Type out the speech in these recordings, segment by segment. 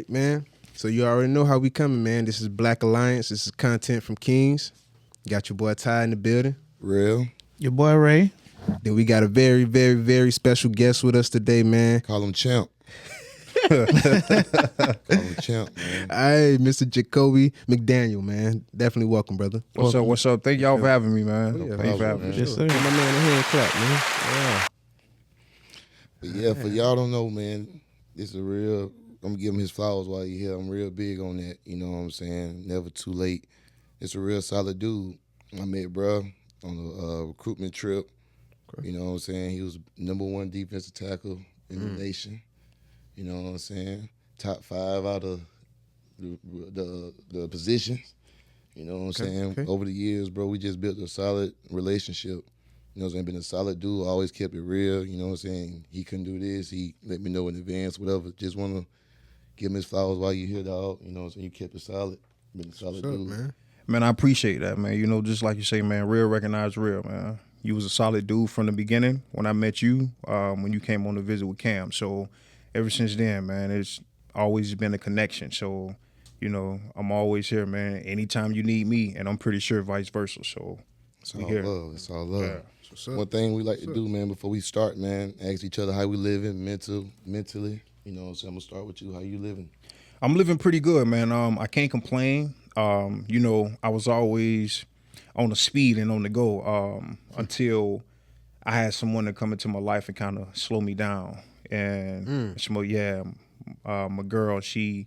right, man. So you already know how we coming, man. This is Black Alliance. This is content from Kings. Got your boy Ty in the building. Real. Your boy Ray. Then we got a very, very, very special guest with us today, man. Call him Champ. Call him Champ, man. Hey, Mr. Jacobbi Mcdaniel, man. Definitely welcome, brother. What's up? What's up? Thank y'all for having me, man. Oh, yeah, Thank you for having me. Yes, sir. Give my man a hand clap, man. Yeah. But yeah, for y'all don't know, man, this is a real, I'm going to give him his flowers while he here. I'm real big on that, you know what I'm saying? Never too late. It's a real solid dude. I met bruh on a recruitment trip. Okay. You know what I'm saying? He was #1 defensive tackle in the nation. You know what I'm saying? Top 5 out of the positions. You know what I'm saying? Okay. Over the years, bro, we just built a solid relationship. You know what I'm saying? Been a solid dude, always kept it real. You know what I'm saying? He couldn't do this. He let me know in advance, whatever. Just want to give him his flowers while you're here, dog. You know what I'm saying? You kept it solid. Been a solid dude. Man? Man, I appreciate that, man. You know, just like you say, man, real recognize real, man. You was a solid dude from the beginning when I met you, when you came on the visit with Cam. So ever since then, man, it's always been a connection. So, you know, I'm always here, man. Anytime you need me, and I'm pretty sure vice versa. So It's all love. It's all love. Yeah. One thing we like to do, man, before we start, man, ask each other how we living mentally. You know what I'm saying? I'm going to start with you. How you living? I'm living pretty good, man. I can't complain. You know, I was always on the speed and on the go until I had someone to come into my life and kind of slow me down. And my girl, she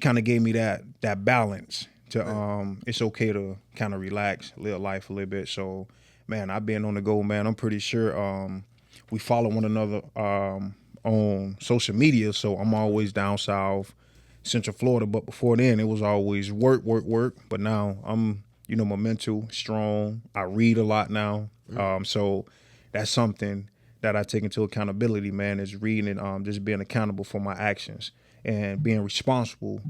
kind of gave me that balance to it's okay to kind of relax, live life a little bit. So, man, I've been on the go, man. I'm pretty sure we follow one another on social media, so I'm always down south, Central Florida. But before then, it was always work. But now I'm, you know, my mental strong. I read a lot now, so that's something that I take into accountability, man, is reading and just being accountable for my actions and being responsible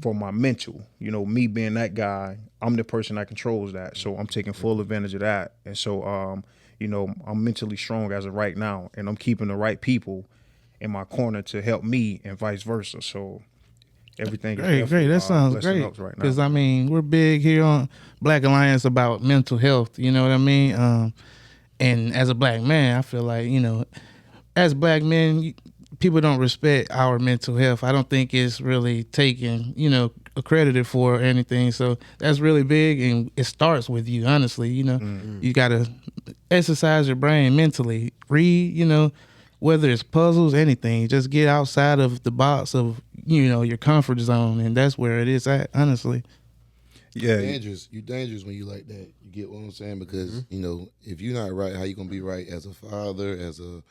for my mental. You know, me being that guy, I'm the person that controls that, so I'm taking full advantage of that. And so, you know, I'm mentally strong as of right now, and I'm keeping the right people in my corner to help me and vice versa. So everything Great. That sounds great. Right now. Because, I mean, we're big here on Black Alliance about mental health, you know what I mean? And as a black man, I feel like, you know, as black men, people don't respect our mental health. I don't think it's really taken, you know, accredited for or anything. So that's really big, and it starts with you, honestly. You know, you got to exercise your brain mentally. Read, you know, whether it's puzzles, anything. Just get outside of the box of, you know, your comfort zone, and that's where it is at, honestly. Yeah. You're dangerous when you like that. You get what I'm saying? Because, you know, if you're not right, how you going to be right as a father, as a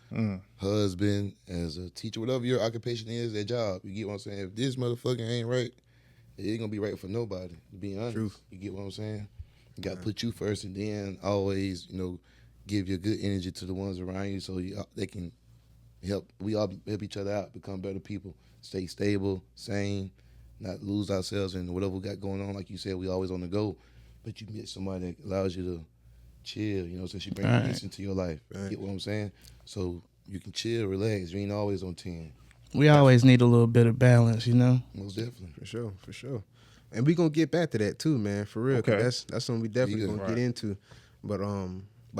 husband, as a teacher, whatever your occupation is, that job. You get what I'm saying? If this motherfucker ain't right, it ain't going to be right for nobody, to be honest. Truth. You get what I'm saying? You got to put you first, and then always, you know, give your good energy to the ones around you so they can we all help each other out, become better people, stay stable, sane, not lose ourselves in whatever we got going on. Like you said, we always on the go, but you get somebody that allows you to chill, you know, so she brings peace into your life. Right. Get what I'm saying? So you can chill, relax. You ain't always on 10. We always need a little bit of balance, you know? Most definitely. For sure. And we gonna get back to that too, man, for real. Okay. That's something we definitely gonna get into. But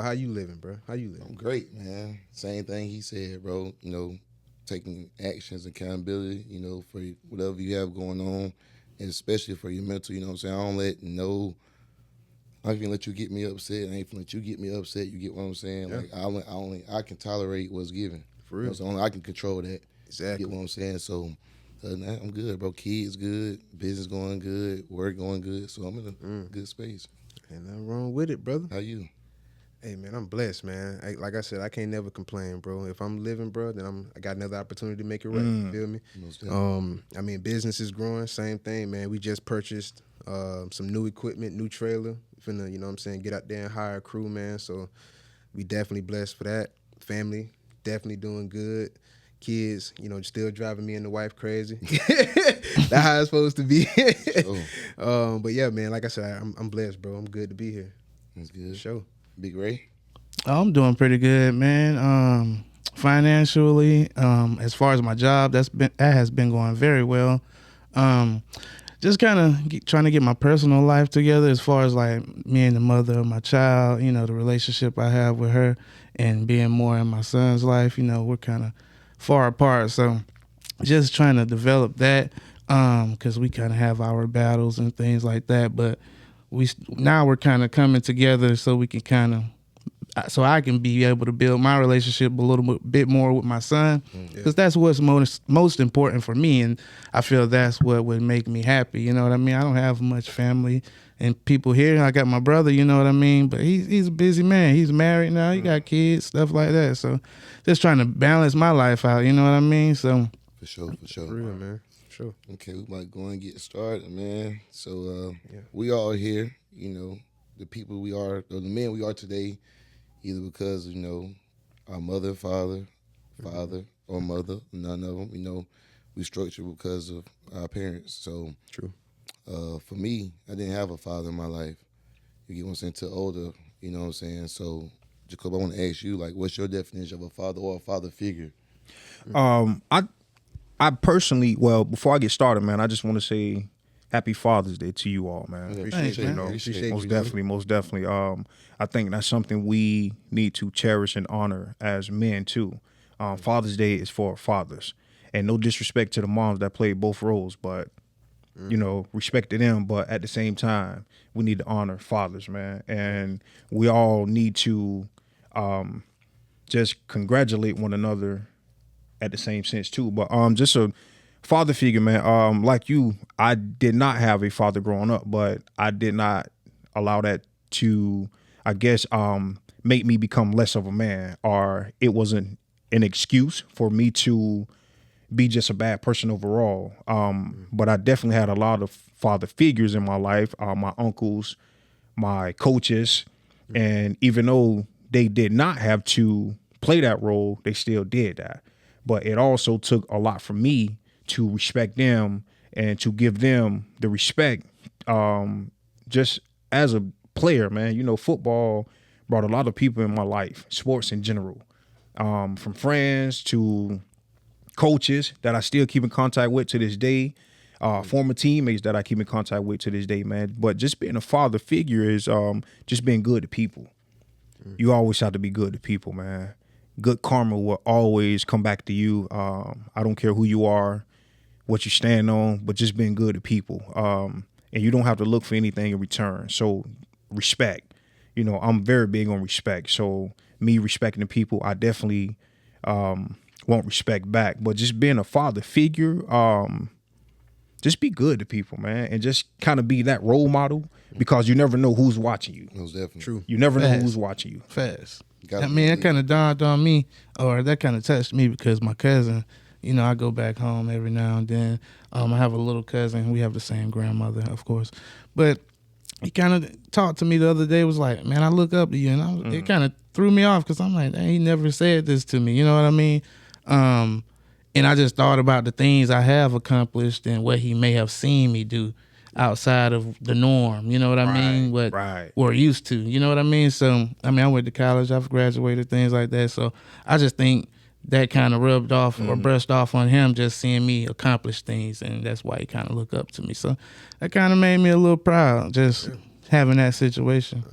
how you living, bro? How you living? I'm great, man. Same thing he said, bro. You know, taking actions, accountability, you know, for whatever you have going on, and especially for your mental, you know what I'm saying? I ain't gonna let you get me upset. I ain't gonna let you get me upset. You get what I'm saying? Yeah. Like I can tolerate what's given. For real. You know, so only I can control that. Exactly. You get what I'm saying? So other than that, I'm good, bro. Kids good, business going good, work going good. So I'm in a good space. Ain't nothing wrong with it, brother. How you? Hey, man, I'm blessed, man. Like I said, I can't never complain, bro. If I'm living, bro, then I got another opportunity to make it right. You feel me? I mean, business is growing. Same thing, man. We just purchased some new equipment, new trailer. Finna, you know what I'm saying, get out there and hire a crew, man. So we definitely blessed for that. Family, definitely doing good. Kids, you know, still driving me and the wife crazy. That's how it's supposed to be. But yeah, man, like I said, I'm blessed, bro. I'm good to be here. That's good. Sure. Big Ray? I'm doing pretty good, man. Financially, as far as my job, that has been going very well. Just kind of trying to get my personal life together as far as like me and the mother of my child, you know, the relationship I have with her and being more in my son's life. You know, we're kind of far apart. So just trying to develop that because we kind of have our battles and things like that. But now we're kind of coming together so we can kind of, so I can be able to build my relationship a little bit more with my son, because that's what's most important for me, and I feel that's what would make me happy. You know what I mean? I don't have much family and people here. I got my brother, you know what I mean? But he's a busy man. He's married now. He got kids, stuff like that. So just trying to balance my life out. You know what I mean? So For sure. For real, man. Sure. Okay, we might go and get started, man. So we all here, you know, the people we are, or the men we are today, either because, you know, our mother, father, or mother, none of them, you know, we structured because of our parents. So True. For me, I didn't have a father in my life. You get what I'm saying? Till older, you know what I'm saying? So, Jacob, I want to ask you, like, what's your definition of a father or a father figure? I personally, well, before I get started, man, I just want to say Happy Father's Day to you all, man. Appreciate you, man. Appreciate Most you, definitely, most definitely. I think that's something we need to cherish and honor as men too. Father's Day is for fathers, and no disrespect to the moms that played both roles, but you know, respect to them. But at the same time, we need to honor fathers, man, and we all need to just congratulate one another at the same sense too. But just a father figure, man. Like you, I did not have a father growing up, but I did not allow that to, I guess, make me become less of a man, or it wasn't an excuse for me to be just a bad person overall. But I definitely had a lot of father figures in my life, my uncles, my coaches, and even though they did not have to play that role, they still did that. But it also took a lot from me to respect them and to give them the respect just as a player, man. You know, football brought a lot of people in my life, sports in general, from friends to coaches that I still keep in contact with to this day, former teammates that I keep in contact with to this day, man. But just being a father figure is just being good to people. You always have to be good to people, man. Good karma will always come back to you. I don't care who you are, what you stand on, but just being good to people. And you don't have to look for anything in return. So respect. You know, I'm very big on respect. So me respecting the people, I definitely want respect back. But just being a father figure, just be good to people, man, and just kind of be that role model, because you never know who's watching you. Most definitely. True. You never know who's watching you. fast. Gotta I mean, be that kind of dawned on me, or that kind of touched me, because my cousin, you know, I go back home every now and then. I have a little cousin. We have the same grandmother, of course. But he kind of talked to me the other day, was like, man, I look up to you. And it kind of threw me off, because I'm like, dang, he never said this to me. You know what I mean? And I just thought about the things I have accomplished and what he may have seen me do outside of the norm. You know what I mean? What we're used to. You know what I mean? So, I mean, I went to college. I've graduated, things like that. So I just think that kind of rubbed off or brushed off on him, just seeing me accomplish things. And that's why he kind of looked up to me. So that kind of made me a little proud, just having that situation.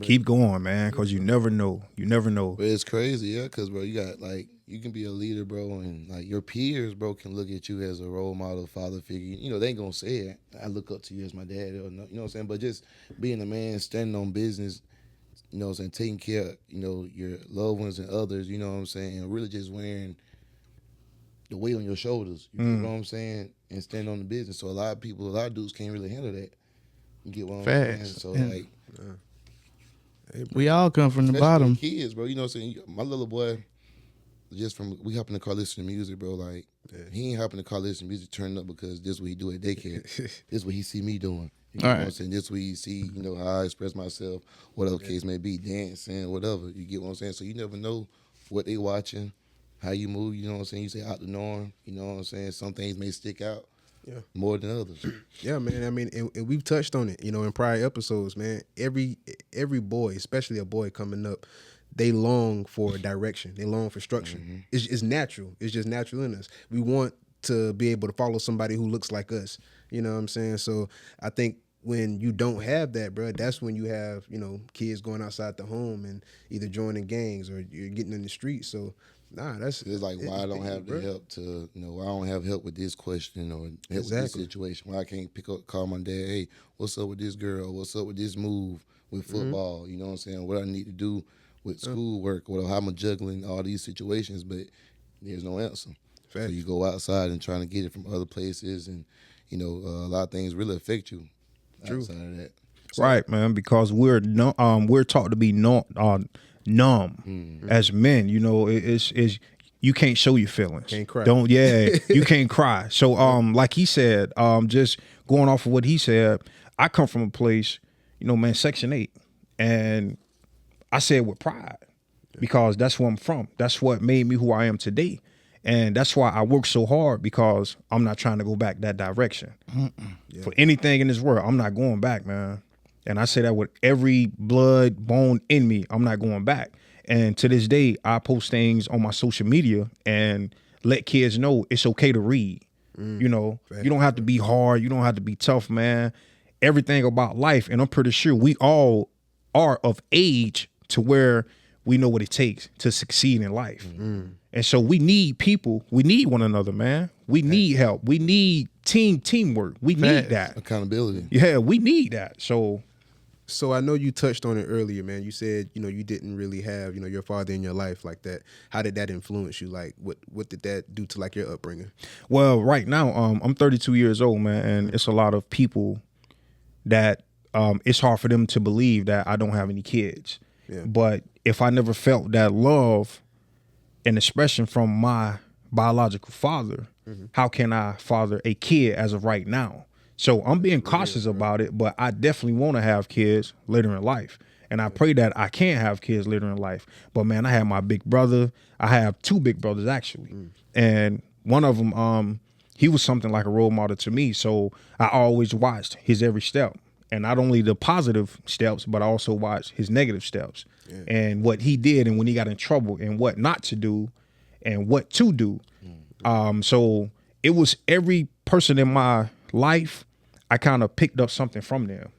Keep going, man, because you never know. You never know. But it's crazy, yeah, because, bro, you got, like, you can be a leader, bro, and, like, your peers, bro, can look at you as a role model, father figure. You know, they ain't going to say it. I look up to you as my dad, or no, you know what I'm saying? But just being a man, standing on business, you know what I'm saying, taking care of, you know, your loved ones and others, you know what I'm saying, and really just wearing the weight on your shoulders, you know what I'm saying, and standing on the business. So a lot of dudes can't really handle that. You get what I'm saying? So, like, we all come from the bottom. Kids, bro, you know what I'm saying? My little boy, we happened to call listening to music, bro. Like, he ain't happened to call listening to music turning up because this is what he do at daycare. This is what he see me doing. You know what I'm saying? This is what he see, you know, how I express myself, whatever case may be, dancing, whatever. You get what I'm saying? So you never know what they watching, how you move, you know what I'm saying? You say out the norm, you know what I'm saying? Some things may stick out more than others. Yeah, man. I mean, and we've touched on it, you know, in prior episodes, man. Every boy, especially a boy coming up, they long for direction. They long for structure. It's natural. It's just natural in us. We want to be able to follow somebody who looks like us. You know what I'm saying? So I think when you don't have that, bro, that's when you have, you know, kids going outside the home and either joining gangs or you're getting in the street. So it's like why I don't have the help to, you know, why I don't have help with this question or help with this situation. Why I can't call my dad, hey, what's up with this girl? What's up with this move with football? You know what I'm saying? What I need to do with schoolwork or how I'm juggling all these situations, but there's no answer. Fact. So you go outside and trying to get it from other places, and you know a lot of things really affect you. Outside of that, right, man? Because we're taught to be numb as men. You know, it's you can't show your feelings. Can't cry. You can't cry. So like he said, just going off of what he said, I come from a place, you know, man, Section 8, and I say it with pride because that's where I'm from. That's what made me who I am today. And that's why I work so hard, because I'm not trying to go back that direction. Yeah. For anything in this world, I'm not going back, man. And I say that with every blood bone in me, I'm not going back. And to this day, I post things on my social media and let kids know it's okay to read. You know, you don't have to be hard. You don't have to be tough, man. Everything about life. And I'm pretty sure we all are of age to where we know what it takes to succeed in life. And so we need people. We need one another, man. We need help. We need teamwork. We need that. Accountability. Yeah, we need that. So I know you touched on it earlier, man. You said, you know, you didn't really have, you know, your father in your life like that. How did that influence you? Like, what did that do to like your upbringing? Well, right now, I'm 32 years old, man, and it's a lot of people that it's hard for them to believe that I don't have any kids. Yeah. But if I never felt that love and expression from my biological father, how can I father a kid as of right now? So I'm being cautious about it, but I definitely want to have kids later in life. And I pray that I can have kids later in life. But man, I have my big brother. I have two big brothers actually. And one of them, he was something like a role model to me. So I always watched his every step. And not only the positive steps, but I also watched his negative steps and what he did and when he got in trouble and what not to do and what to do. So it was every person in my life, I kind of picked up something from them.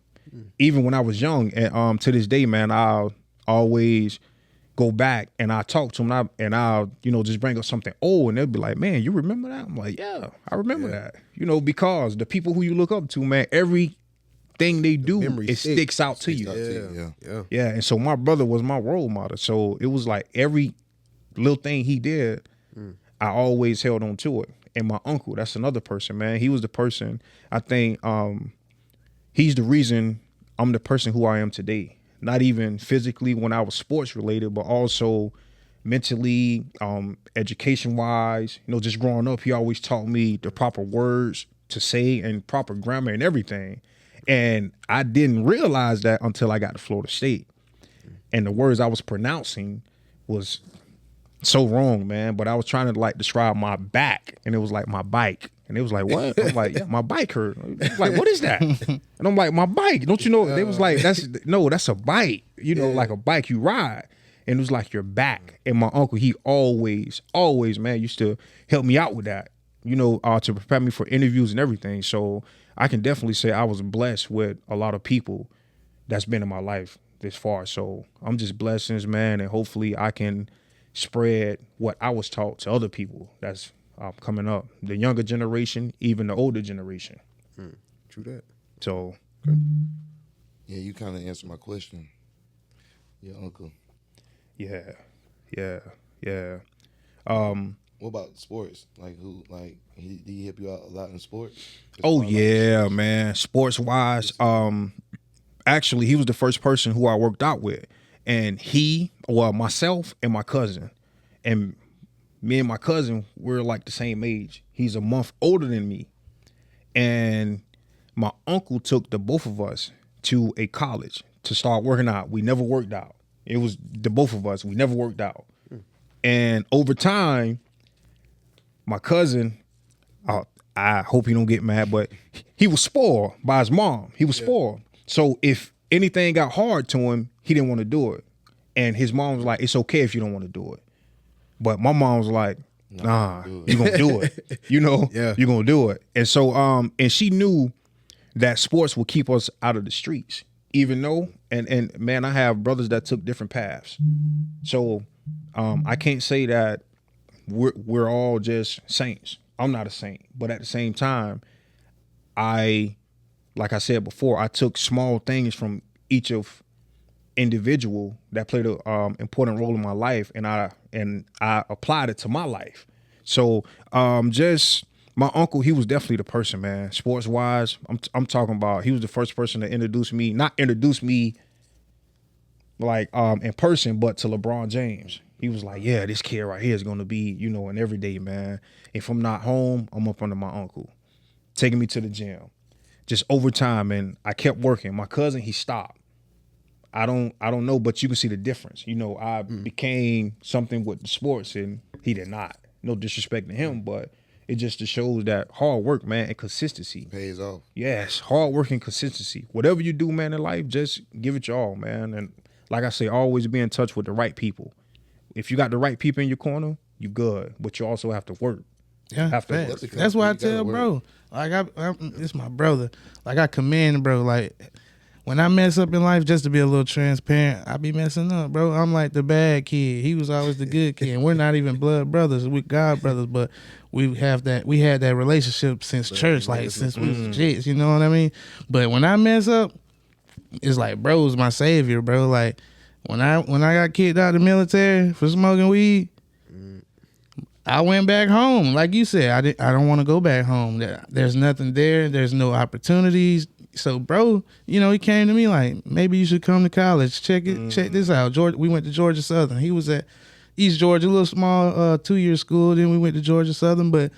Even when I was young, and to this day, man, I'll always go back and I talk to them and I'll, you know, just bring up something old and they'll be like, man, you remember that? I'm like, yeah, I remember that. You know, because the people who you look up to, man, every thing they do, it sticks out to you. Yeah. And so my brother was my role model. So it was like every little thing he did, I always held on to it. And my uncle, that's another person, man. He was the person, I think, he's the reason I'm the person who I am today. Not even physically when I was sports related, but also mentally, education wise, you know, just growing up, he always taught me the proper words to say and proper grammar and everything. And I didn't realize that until I got to Florida State. And the words I was pronouncing was so wrong, man. But I was trying to like describe my back, and it was like my bike. And it was like, what? I'm like, yeah, my bike hurt. Like, what is that? And I'm like, my bike. Don't you know? They was like, that's a bike. You know, like a bike you ride. And it was like your back. And my uncle, he always, man, used to help me out with that, you know, to prepare me for interviews and everything. So I can definitely say I was blessed with a lot of people that's been in my life this far. So I'm just blessings, man. And hopefully I can spread what I was taught to other people that's coming up, the younger generation, even the older generation. True that. So, yeah, you kind of answered my question. Your uncle. Yeah. What about sports? Like did he help you out a lot in sports? Yeah, man. Sports wise, actually, he was the first person who I worked out with, and myself and my cousin, and me and my cousin, we're like the same age. He's a month older than me. And my uncle took the both of us to a college to start working out. We never worked out. It was the both of us. We never worked out. And over time, my cousin, I hope he don't get mad, but he was spoiled by his mom. He was spoiled. So if anything got hard to him, he didn't want to do it. And his mom was like, it's okay if you don't want to do it. But my mom was like, Nah, you gonna do it. You know, you gonna do it. And so, and she knew that sports will keep us out of the streets. Even though, and man, I have brothers that took different paths. So, I can't say that we're all just saints. I'm not a saint, but at the same time, like I said before, I took small things from each of individual that played a important role in my life, and I applied it to my life. So just my uncle, he was definitely the person, man. Sports wise, I'm talking about, he was the first person to not introduce me like in person, but to LeBron James. He was like, yeah, this kid right here is gonna be, an everyday man. If I'm not home, I'm up under my uncle, taking me to the gym. Just over time, and I kept working. My cousin, he stopped. I don't know, but you can see the difference. I became something with the sports, and he did not. No disrespect to him, but it just shows that hard work, man, and consistency pays off. Yes, hard work and consistency. Whatever you do, man, in life, just give it your all, man. And like I say, always be in touch with the right people. If you got the right people in your corner, you good. But you also have to work. Yeah, that's why I tell bro. Like it's my brother. Like I commend bro. Like when I mess up in life, just to be a little transparent, I be messing up, bro. I'm like the bad kid. He was always the good kid. And we're not even blood brothers. We're God brothers, but we had that relationship since church, like since we was jits, you know what I mean? But when I mess up, it's like bro's my savior, bro. Like when I got kicked out of the military for smoking weed, I went back home. Like you said, I don't want to go back home. There's nothing there. There's no opportunities. So, bro, he came to me like, maybe you should come to college. Check this out. We went to Georgia Southern. He was at East Georgia, a little small 2-year school. Then we went to Georgia Southern, but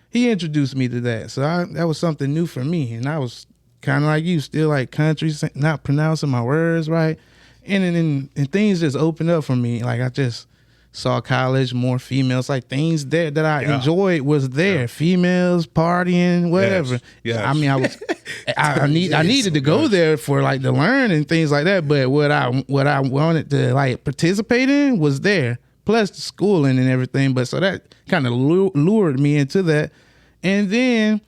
he introduced me to that. So that was something new for me. And I was kind of like you, still like country, not pronouncing my words right. And things just opened up for me. Like I just saw college, more females, like things there that I enjoyed was there. Yeah. Females, partying, whatever. Yes. I mean, I needed to go there for like to learn and things like that. But what I wanted to like participate in was there, plus the schooling and everything. But so that kind of lured me into that. And then,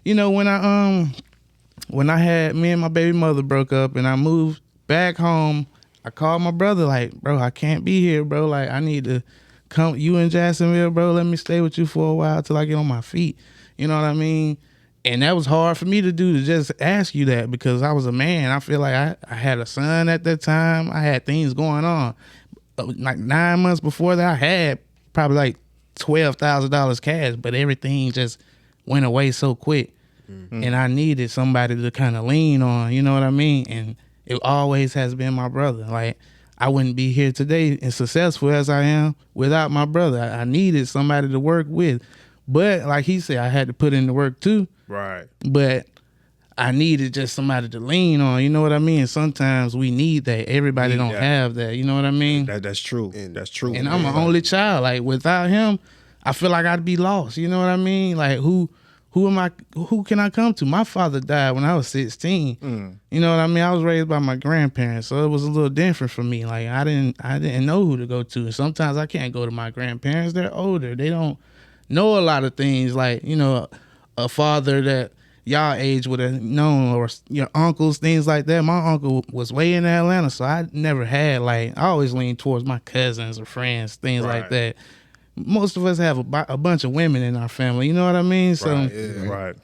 when I had me and my baby mother broke up and I moved back home, I called my brother like, bro, I can't be here, bro. Like, I need to come. You in Jacksonville, bro. Let me stay with you for a while till I get on my feet. You know what I mean? And that was hard for me to do, to just ask you that, because I was a man. I feel like I had a son at that time. I had things going on. Like 9 months before that, I had probably like $12,000 cash, but everything just went away so quick. Mm-hmm. And I needed somebody to kind of lean on, you know what I mean? And it always has been my brother. Like, I wouldn't be here today as successful as I am without my brother. I needed somebody to work with. But like he said, I had to put in the work too. Right. But I needed just somebody to lean on. You know what I mean? Sometimes we need that. Everybody don't have that. You know what I mean? That's true. That's true. And I'm an only child. Like, without him, I feel like I'd be lost. You know what I mean? Like, who can I come to? My father died when I was 16. You know what I mean? I was raised by my grandparents, so it was a little different for me. Like, I didn't know who to go to. And sometimes I can't go to my grandparents. They're older. They don't know a lot of things, like, a father that y'all age would have known, or your uncles, things like that. My uncle was way in Atlanta, so I never had, like, I always leaned towards my cousins or friends, things like that. Most of us have a bunch of women in our family, you know what I mean? So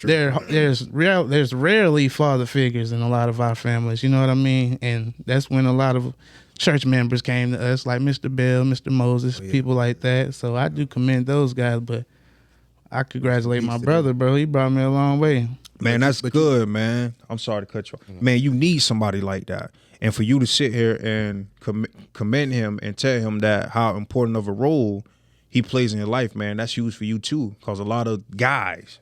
there's rarely father figures in a lot of our families, you know what I mean? And that's when a lot of church members came to us, like Mr. Bell, Mr. Moses, people like that. So I do commend those guys, but I congratulate my brother, bro. He brought me a long way. Man, that's good, man. I'm sorry to cut you off. Man, you need somebody like that. And for you to sit here and commend him and tell him that how important of a role he plays in your life, man, that's huge for you too. Because a lot of guys,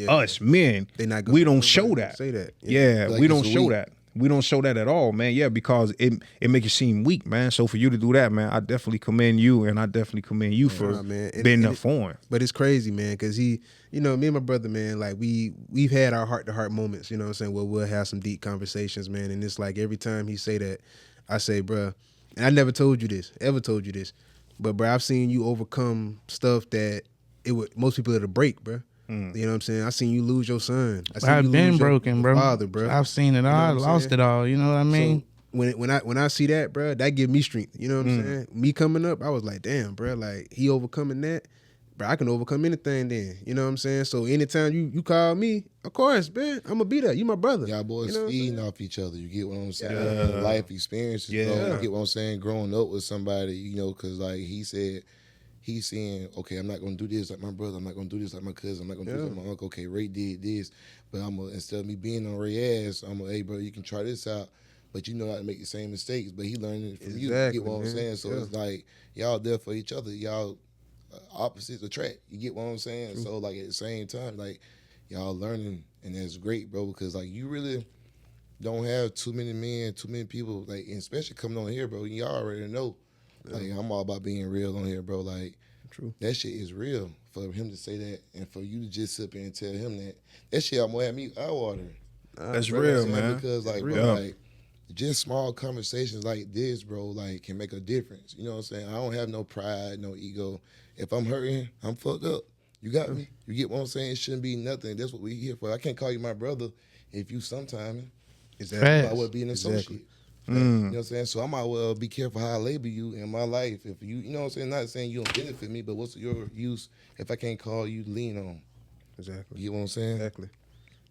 us men, we don't show that. Say that. Like we don't show that. We don't show that at all, man. Yeah, because it makes you seem weak, man. So for you to do that, man, I definitely commend you, and I definitely commend you for being there for him. But it's crazy, man, because he, me and my brother, man, like we've had our heart-to-heart moments, you know what I'm saying, where we'll have some deep conversations, man, and it's like every time he say that, I say, bruh, and I never told you this, but bro, I've seen you overcome stuff that most people it'll break, bro. You know what I'm saying? I seen you lose your son. I've been broken, bro. Father, bro. I've seen it all. I lost it all. You know what I mean? So when I see that, bro, that give me strength. You know what I'm saying? Me coming up, I was like, damn, bro, like he overcoming that. Bro, I can overcome anything then. You know what I'm saying? So anytime you call me, of course, man, I'm gonna be there. You my brother. Y'all boys you know feeding off each other. You get what I'm saying? Life experiences, bro. You get what I'm saying? Growing up with somebody, you know, because like he said, he's saying, okay, I'm not gonna do this like my brother. I'm not gonna do this like my cousin. I'm not gonna do this like my uncle. Okay, Ray did this, but I'm gonna, instead of me being on Ray's ass, I'm gonna, hey, bro, you can try this out, but you know how to make the same mistakes. But he learned it from you. You get what I'm saying? So it's like y'all there for each other. Y'all opposites attract. You get what I'm saying? So like at the same time, like y'all learning, and that's great, bro. Because like you really don't have too many men, too many people, like, and especially coming on here, bro. Y'all already know. Like I'm all about being real on here, bro. Like, that shit is real. For him to say that, and for you to just sit there and tell him that shit almost had me eye watering. That's real, man. Because like, bro, like just small conversations like this, bro, like can make a difference. You know what I'm saying? I don't have no pride, no ego. If I'm hurting, I'm fucked up. You got me? You get what I'm saying? It shouldn't be nothing. That's what we here for. I can't call you my brother if you sometime. I would be an associate. You know what I'm saying? So I might well be careful how I label you in my life. If you know what I'm saying? Not saying you don't benefit me, but what's your use if I can't call you to lean on? Exactly. You get what I'm saying? Exactly.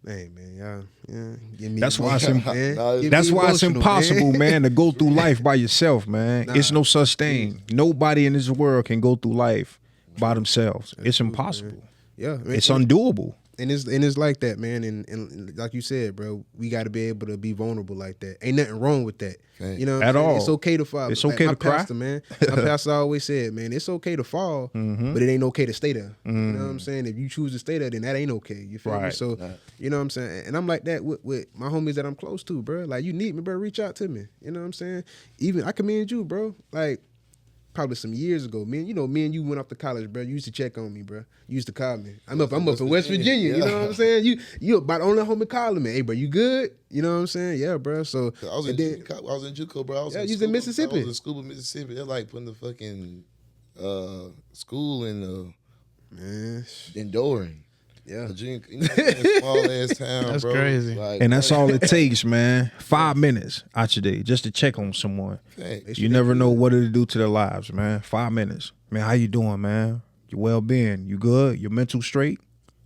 Hey man, y'all, give me That's why it's emotional, impossible, man, to go through life by yourself, man. It's no such thing. Nobody in this world can go through life by themselves. It's impossible. Man. Yeah, man. It's undoable. And it's like that, man. And like you said, bro, we got to be able to be vulnerable like that. Ain't nothing wrong with that. You know what I'm saying? All. It's okay to fall. It's okay to cry. Pastor, man. My pastor always said, man, it's okay to fall, but it ain't okay to stay there. You know what I'm saying? If you choose to stay there, then that ain't okay. You feel me? So, you know what I'm saying? And I'm like that with my homies that I'm close to, bro. Like, you need me, bro, reach out to me. You know what I'm saying? Even, I commend you, bro. Like, probably some years ago, me and you went off to college, bro. You used to check on me, bro. You used to call me. I'm up in West Virginia. You know what I'm saying? You about the only homie calling me. Hey, bro, you good? You know what I'm saying? Yeah, bro. So I was in JUCO, bro. I was in Mississippi. I was in school in Mississippi. They're like putting the fucking school in Doran. Yeah, small ass town. That's bro. crazy. Like, And that's all it takes, man. 5 minutes out your day just to check on someone. You never know what it'll do to their lives, man. 5 minutes. Man, how you doing, man? Your well-being. You good? Your mental straight?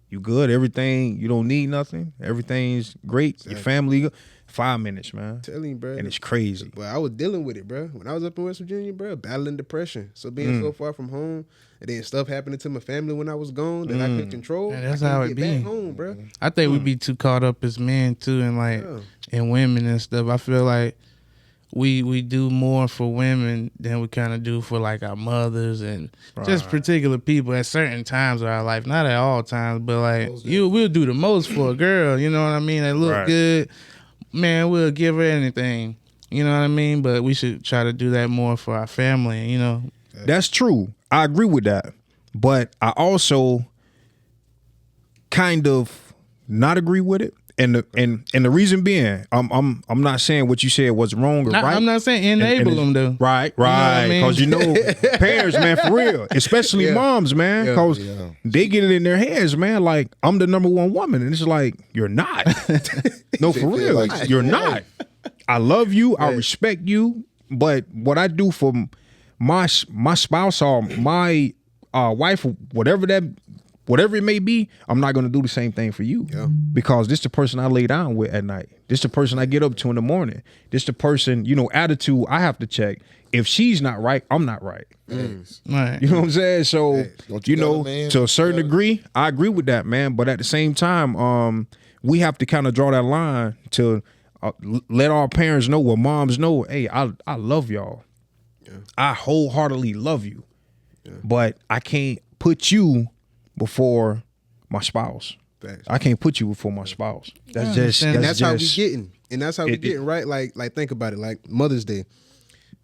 You good? Everything, you don't need nothing? Everything's great? Exactly. Your family good? 5 minutes, man. Telling you, bro. And it's crazy. But I was dealing with it, bro. When I was up in West Virginia, bro, battling depression. So being so far from home, and then stuff happening to my family when I was gone that I couldn't control. Yeah, that's how it be. Back home, bro. I think we be too caught up as men too, and like and women and stuff. I feel like we do more for women than we kind of do for like our mothers and just particular people at certain times of our life. Not at all times, but like we'll do the most for a girl. You know what I mean? They look good. Man, we'll give her anything. You know what I mean? But we should try to do that more for our family. You know. That's true. I agree with that. But I also kind of not agree with it. And the reason being, I'm not saying what you said was wrong or right. I'm not saying enable them though. Right. Because parents, man, for real, especially moms, man, because they get it in their heads, man. Like, I'm the number one woman, and it's like, you're not. No, for real, like, you're not. I love you, I respect you, but what I do for my spouse or my wife, whatever it may be, I'm not going to do the same thing for you. Yeah. Because this the person I lay down with at night. This the person I get up to in the morning. This the person, attitude I have to check. If she's not right, I'm not right. Right. You know what I'm saying? So, to a certain degree, I agree with that, man. But at the same time, we have to kind of draw that line to let our parents know, or moms know, hey, I love y'all. Yeah. I wholeheartedly love you. Yeah. But I can't put you before my spouse. Thanks. I can't put you before my spouse. That's how we getting. And that's how we getting, right? Like think about it. Like Mother's Day.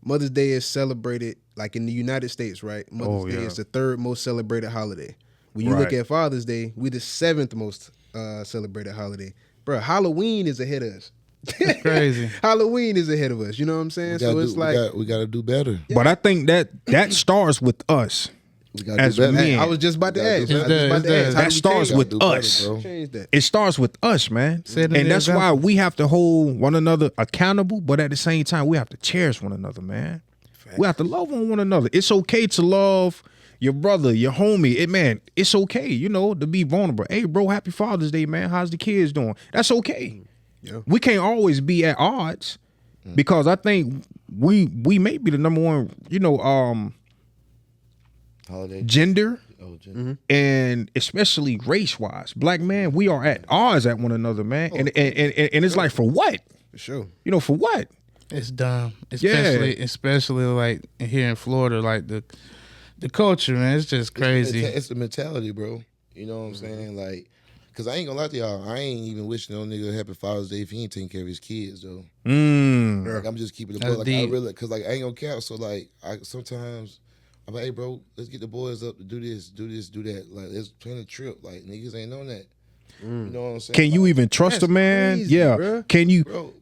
Mother's Day is celebrated like in the United States, right? Mother's Day is the third most celebrated holiday. When you look at Father's Day, we're the 7th most celebrated holiday. Bro, Halloween is ahead of us. That's crazy. Halloween is ahead of us. You know what I'm saying? We got to do better. But I think that starts with us. We gotta as do better. men. I was just about to gotta ask. do I was just about to ask. How That do we starts change with Do better, us. bro. Change that. It starts with us, man. Setting And the that's why example. we have to hold one another accountable, but at the same time, we have to cherish one another, man. We have to love on one another. It's okay to love your brother, your homie. Man, it's okay, to be vulnerable. Hey, bro, happy Father's Day, man. How's the kids doing? That's okay. Yeah. We can't always be at odds because I think we may be the number one, Holiday. gender Oh, Jim. and especially race-wise. Black man, we are at odds at one another, man. And it's like, for what? For sure. For what? It's dumb, especially like here in Florida, like the culture, man. It's just crazy. It's the mentality, bro. You know what I'm saying? Like, cause I ain't gonna lie to y'all, I ain't even wishing no nigga happy Father's Day if he ain't taking care of his kids, though. Like, I'm just keeping the That's book. Like, deep. I really, cause like I ain't gonna count. So like, sometimes I'm like, hey, bro, let's get the boys up to do this, do that. Like, let's plan a trip. Like, niggas ain't on that. You know what I'm saying? Can you even trust a That's man? crazy, Yeah. bruh.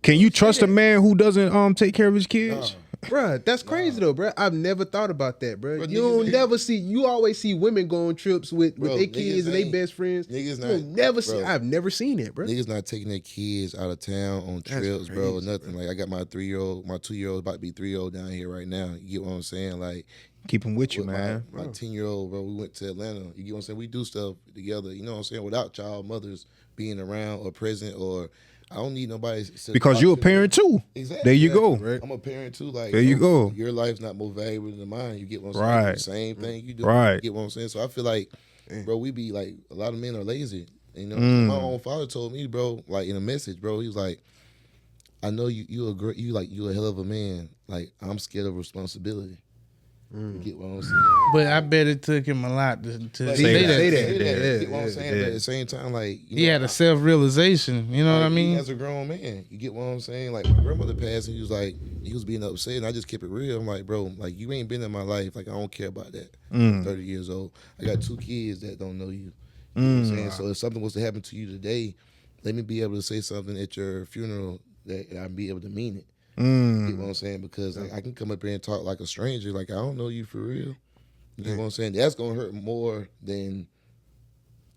Can you trust a man who doesn't take care of his kids? Bruh, that's crazy though, bruh. I've never thought about that, bruh. Bro, You niggas don't ain't- never see. You always see women go on trips with Bro, their kids niggas and their ain't- best friends. niggas You not- don't never see. bro. I've never seen that, bruh. Niggas not taking their kids out of town on trips, bro. crazy, Nothing. Like, I got my 3-year-old, my 2-year-old about to be 3-year-old down here right now. You get what I'm saying? Like, Keep him with you, with man. my 10-year-old, bro, we went to Atlanta. You get what I'm saying? We do stuff together. You know what I'm saying? Without child mothers being around or present, or I don't need nobody. Because you're a parent too. Exactly. There you go. Right. I'm a parent too. Like, There you go. Your life's not more valuable than mine. You get what I'm saying? Right. The same thing you do. Right. You get what I'm saying? So I feel like, bro, we be like, a lot of men are lazy. You know, Mm. my own father told me, bro, like in a message, bro, he was like, I know you a hell of a man. Like, I'm scared of responsibility. You get what I'm saying? But I bet it took him a lot to Like, say that. Say that. You Yeah, get what I'm saying? yeah. But at the same time, like, He had a self-realization. You know what I like, mean? As a grown man, you get what I'm saying? Like, my grandmother passed, and he was being upset, and I just kept it real. I'm like, bro, like, you ain't been in my life. Like, I don't care about that. I'm 30 years old. I got 2 kids that don't know you. You know what I'm saying? So if something was to happen to you today, let me be able to say something at your funeral that I'd be able to mean it. You get what I'm saying? Because like, I can come up here and talk like a stranger. Like, I don't know you for real. You get what I'm saying? That's going to hurt more than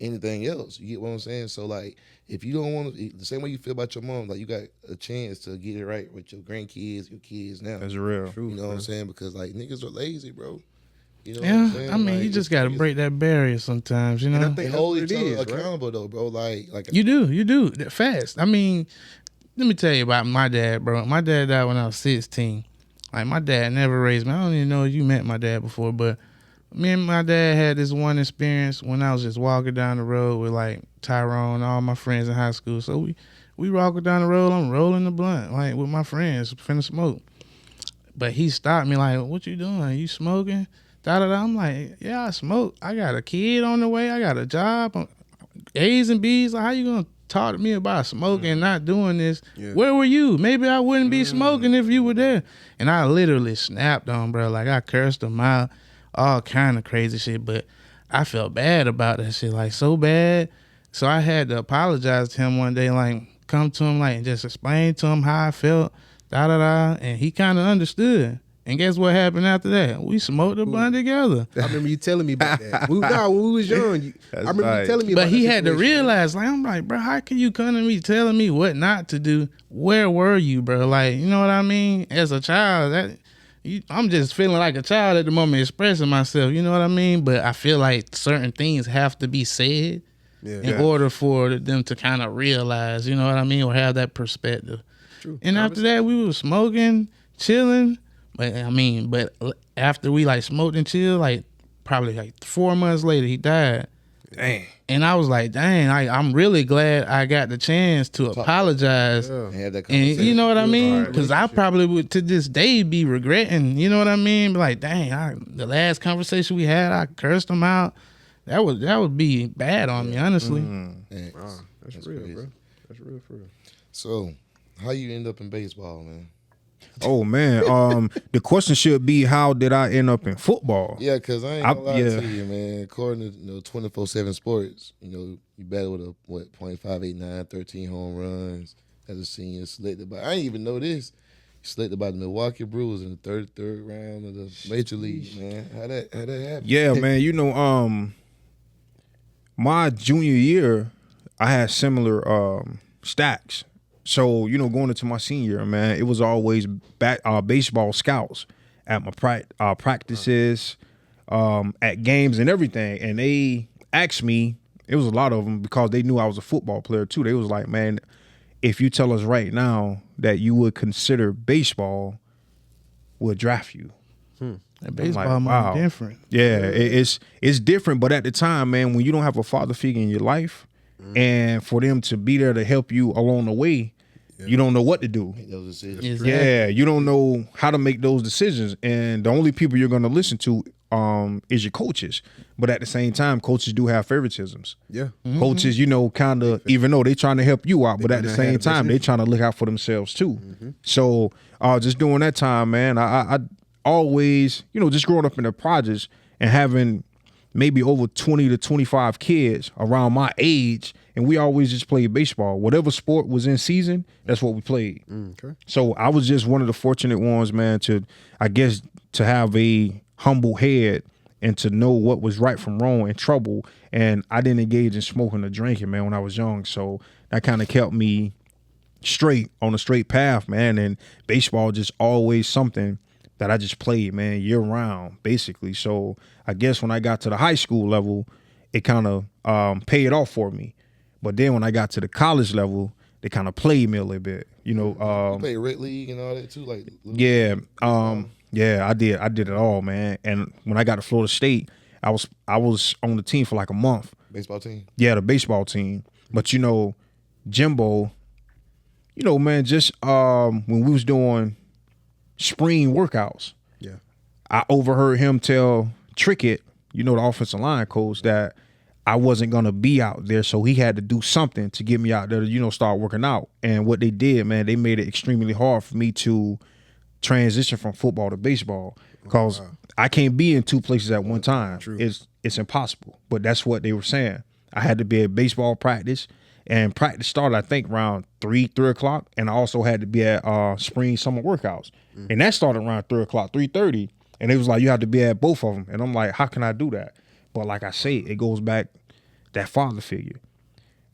anything else. You get what I'm saying? So, like, if you don't want to, the same way you feel about your mom, like, you got a chance to get it right with your grandkids, your kids now. That's real. You know what I'm saying? Because, like, niggas are lazy, bro. You know what I'm Yeah, saying? I mean, Like, you just it's got to crazy. break that barrier sometimes, you And I know? think And that's hold what each it other is, right? accountable, though, bro. Like You do. Fast. I mean, let me tell you about my dad, bro. My dad died when I was 16. Like, my dad never raised me. I don't even know if you met my dad before, but me and my dad had this one experience when I was just walking down the road with, like, Tyrone, all my friends in high school. So we walking down the road, I'm rolling the blunt, like, with my friends, finna smoke. But he stopped me, like, what you doing? You smoking? Da-da-da. I'm like, yeah, I smoke. I got a kid on the way. I got a job. A's and B's. Like, how you going to talk to me about smoking and not doing this? Yeah. Where were you? Maybe I wouldn't be smoking if you were there. And I literally snapped on, bro. Like, I cursed him out, all kind of crazy shit. But I felt bad about that shit, like, so bad. So I had to apologize to him one day, like, come to him, like, and just explain to him how I felt, da-da-da. And he kind of understood. And guess what happened after that? We smoked a blunt together. I remember you telling me about that. When we was young, I remember right. you telling me about But he that had to situation. realize, like, I'm like, bro, how can you come to me telling me what not to do? Where were you, bro? Like, you know what I mean? As a child, I'm just feeling like a child at the moment, expressing myself. You know what I mean? But I feel like certain things have to be said in order for them to kind of realize, you know what I mean, or have that perspective. True. And after that, we were smoking, chilling. But after we like smoked and chilled, like probably like 4 months later, he died. Dang. And I was like, dang, I'm really glad I got the chance to apologize. and have that And conversation. you know what I mean? Right. Because I probably would to this day be regretting, you know what I mean? Be like, dang, the last conversation we had, I cursed him out. That would be bad on me, honestly. Thanks. Wow, that's real, crazy. bro. That's real for real. So, how you end up in baseball, man? Oh man. The question should be, how did I end up in football? Yeah, because I ain't gonna lie yeah. to you, man. According to 24/7 Sports, you battled with a .589, 13 home runs as a senior, selected. But I didn't even know this. selected by the Milwaukee Brewers in the 33rd round of the Major League, man. How that happen? Yeah, man. You know, my junior year, I had similar stacks. So, you know, going into my senior year, man, it was always baseball scouts at my practices, at games and everything. And they asked me, it was a lot of them because they knew I was a football player too. They was like, man, if you tell us right now that you would consider baseball, we'll draft you. Baseball like, is different. Yeah, it's different. But at the time, man, when you don't have a father figure in your life, and for them to be there to help you along the way, you don't know what to do. Those decisions. Exactly. Yeah, you don't know how to make those decisions. And the only people you're going to listen to is your coaches. But at the same time, coaches do have favoritisms. Yeah. Coaches, you know, kind of, even though they're trying to help you out, but at the might not same have the best time, they're trying to look out for themselves too. So just during that time, man, I always, you know, just growing up in the projects and having maybe over 20 to 25 kids around my age, and we always just played baseball. Whatever sport was in season, that's what we played. Okay. So I was just one of the fortunate ones, man, to, I guess, to have a humble head and to know what was right from wrong and trouble. And I didn't engage in smoking or drinking, man, when I was young. So that kind of kept me straight on a straight path, man. And baseball just always something that I just played, man, year round, basically. So I guess when I got to the high school level, it kind of paid off for me. But then when I got to the college level, they kind of played me a little bit, you know. You play Red League and all that too, like. Yeah, yeah, I did it all, man. And when I got to Florida State, I was on the team for like a month. Baseball team. Yeah, the baseball team. But you know, Jimbo, you know, man, just when we was doing spring workouts, Yeah. I overheard him tell Trickett, you know, the offensive line coach, that I wasn't going to be out there. So he had to do something to get me out there to, you know, start working out. And what they did, man, they made it extremely hard for me to transition from football to baseball because I can't be in two places at one time. True. It's impossible. But that's what they were saying. I had to be at baseball practice, and practice started, I think, around 3 o'clock. And I also had to be at spring summer workouts. And that started around 3 o'clock, 3:30. And it was like, you have to be at both of them. And I'm like, how can I do that? But like I say, it goes back that father figure.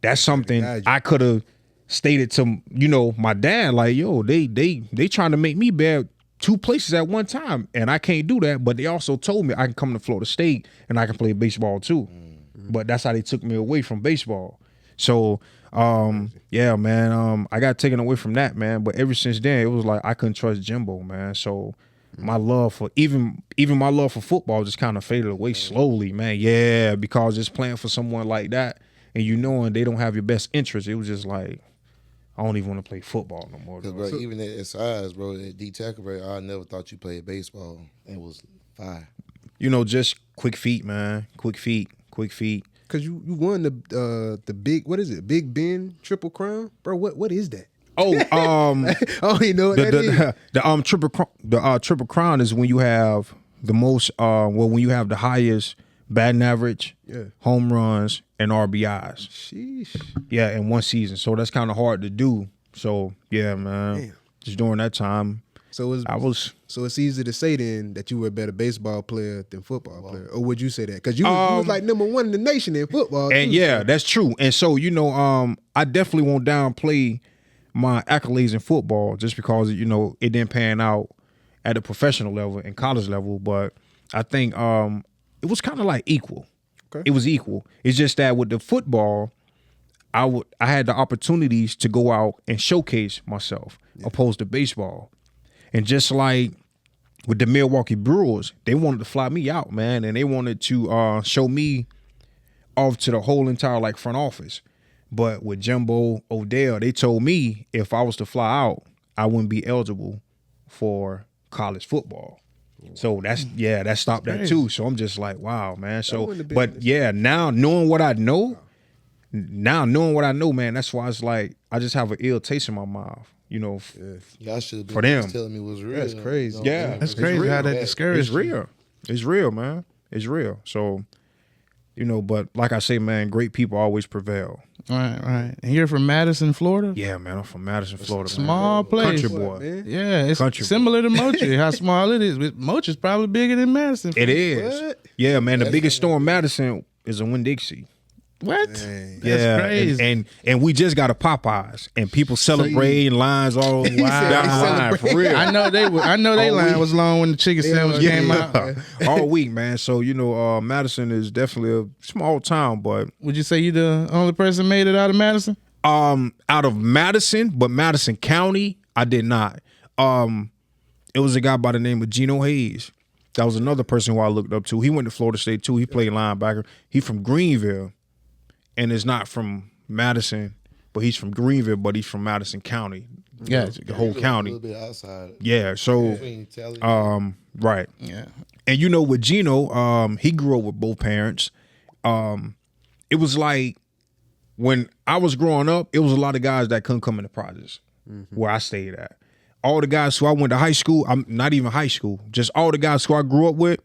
That's something I could have stated to, you know, my dad, like, yo, they trying to make me be at two places at one time. And I can't do that. But they also told me I can come to Florida State and I can play baseball too. But that's how they took me away from baseball. So, yeah, man, I got taken away from that, man. But ever since then, it was like I couldn't trust Jimbo, man. So my love for even my love for football just kind of faded away slowly, man. Yeah, because just playing for someone like that and you knowing they don't have your best interest, it was just like, I don't even want to play football no more. Bro, even at size, bro, at D tackle, bro, I never thought you played baseball. It was fire. You know, just quick feet, man. Quick feet. Cause you won the big, what is it? Big Ben Triple Crown, bro. What is that? Oh, I don't even know what that is. The triple crown is when you have the most, when you have the highest batting average, home runs, and RBIs. Sheesh. Yeah, in one season. So that's kind of hard to do. So yeah, man. Damn. Just during that time, So it's easy to say then that you were a better baseball player than football player, or would you say that? Because you was like number one in the nation in football. And too, yeah, so. that's true. And so, you know, I definitely won't downplay my accolades in football just because, you know, it didn't pan out at the professional level and college level. But I think it was kind of like equal. Okay. It was equal. It's just that with the football, I had the opportunities to go out and showcase myself opposed to baseball. And just like with the Milwaukee Brewers, they wanted to fly me out, man, and they wanted to show me off to the whole entire like front office. But with Jimbo Odell, they told me if I was to fly out, I wouldn't be eligible for college football. So that stopped that too. So I'm just like, wow, man. So, but yeah, now knowing what I know, man, that's why it's like I just have an ill taste in my mouth. You know, y'all should have been for them. telling me it was real. That's crazy. Yeah, That's crazy how that discouraged. It's real. It's real, man. It's real. So, you know, but like I say, man, great people always prevail. Right. And you're from Madison, Florida? Yeah, man, I'm from Madison, Florida. Small man. place. Country boy. Man. Yeah, it's Country similar to Mochi, how small it is. Mochi's probably bigger than Madison. It is. What? Yeah, man, the biggest store in Madison is in Winn-Dixie. What? Dang. That's crazy. And we just got a Popeyes, and people celebrating lines all down the line for real. I know they line was long when the chicken sandwich came out. all week, man. So Madison is definitely a small town, but Would you say you the only person made it out of Madison? out of Madison, but Madison County, I did not. It was a guy by the name of Geno Hayes. That was another person who I looked up to. He went to Florida State too. He played linebacker. He from Greenville, and is not from Madison, but he's from Greenville, but he's from Madison County. Yeah, The whole county. A little bit outside. Yeah, so Between Tallahassee. right. yeah. And with Geno, he grew up with both parents. It was like when I was growing up, it was a lot of guys that couldn't come in the projects where I stayed at. All the guys who I went to high school, I'm not even high school, just all the guys who I grew up with,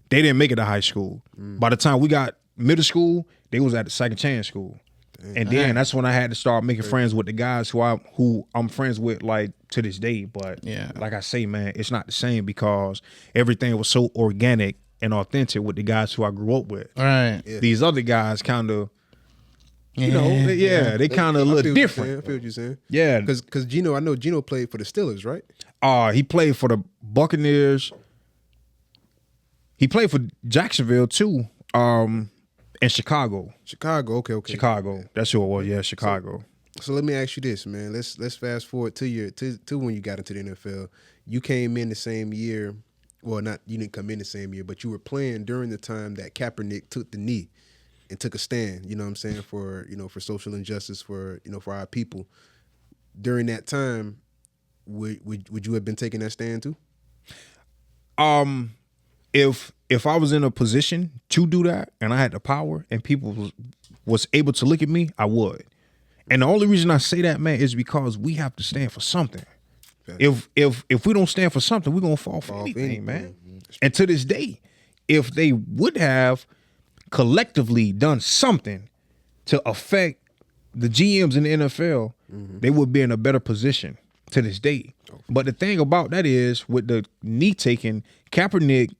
they didn't make it to high school. By the time we got middle school, they was at the second chance school. And then that's when I had to start making friends with the guys who I'm friends with like to this day. But Yeah. like I say, man, it's not the same because everything was so organic and authentic with the guys who I grew up with. Right. Yeah. These other guys kind of, they kind of I look feel what you're saying. different. I feel what you're saying. Yeah. Because Geno, I know Geno played for the Steelers, right? He played for the Buccaneers. He played for Jacksonville too. And Chicago. Chicago. Okay. Chicago. That's who it was. Yeah, Chicago. So let me ask you this, man. Let's fast forward to when you got into the NFL. You came in the same year. Well, you didn't come in the same year, but you were playing during the time that Kaepernick took the knee and took a stand. You know what I'm saying, for social injustice, for our people. During that time, would you have been taking that stand too? If I was in a position to do that and I had the power and people was able to look at me, I would. And the only reason I say that, man, is because we have to stand for something. If we don't stand for something, we're gonna fall for anything, man. And to this day, if they would have collectively done something to affect the GMs in the NFL, they would be in a better position to this day. But the thing about that is, with the knee taking, Kaepernick,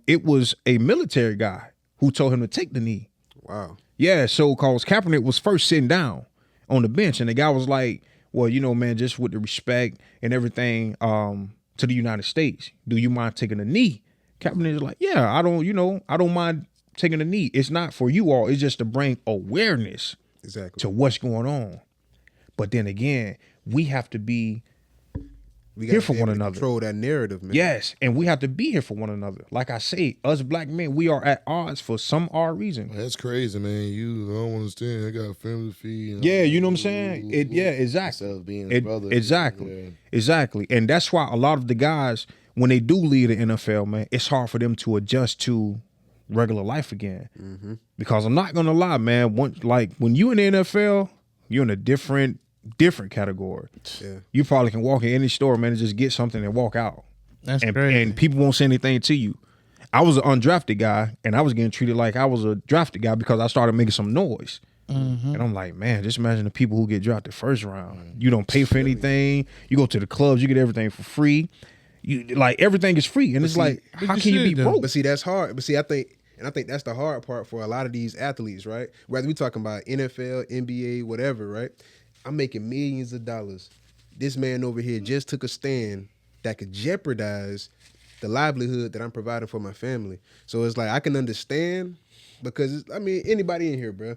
it was a military guy who told him to take the knee. Wow. Yeah, so cause Kaepernick was first sitting down on the bench, and the guy was like, well, man, just with the respect and everything to the United States, do you mind taking a knee? Kaepernick is like, yeah, I don't mind taking a knee. It's not for you all. It's just to bring awareness Exactly. to what's going on. But then again, we have to be here for one another. Control that narrative, man. Yes, and we have to be here for one another. Like I say, us black men, we are at odds for some odd reason. That's crazy, man. I don't understand. I got a family to feed. Yeah, you know what I'm saying? Exactly. Instead of being a brother. Exactly. And that's why a lot of the guys, when they do leave the NFL, man, it's hard for them to adjust to regular life again. Because I'm not gonna lie, man. When you in the NFL, you're in a different category. Yeah. You probably can walk in any store, man, and just get something and walk out. That's crazy. And people won't say anything to you. I was an undrafted guy, and I was getting treated like I was a drafted guy because I started making some noise. And I'm like, man, just imagine the people who get drafted first round. You don't pay for anything. You go to the clubs, you get everything for free. You everything is free, and it's like, how can you be broke? But see, that's hard. But see, I think that's the hard part for a lot of these athletes, right? Whether we talking about NFL, NBA, whatever, right? I'm making millions of dollars. This man over here just took a stand that could jeopardize the livelihood that I'm providing for my family. So it's like I can understand, because anybody in here, bro,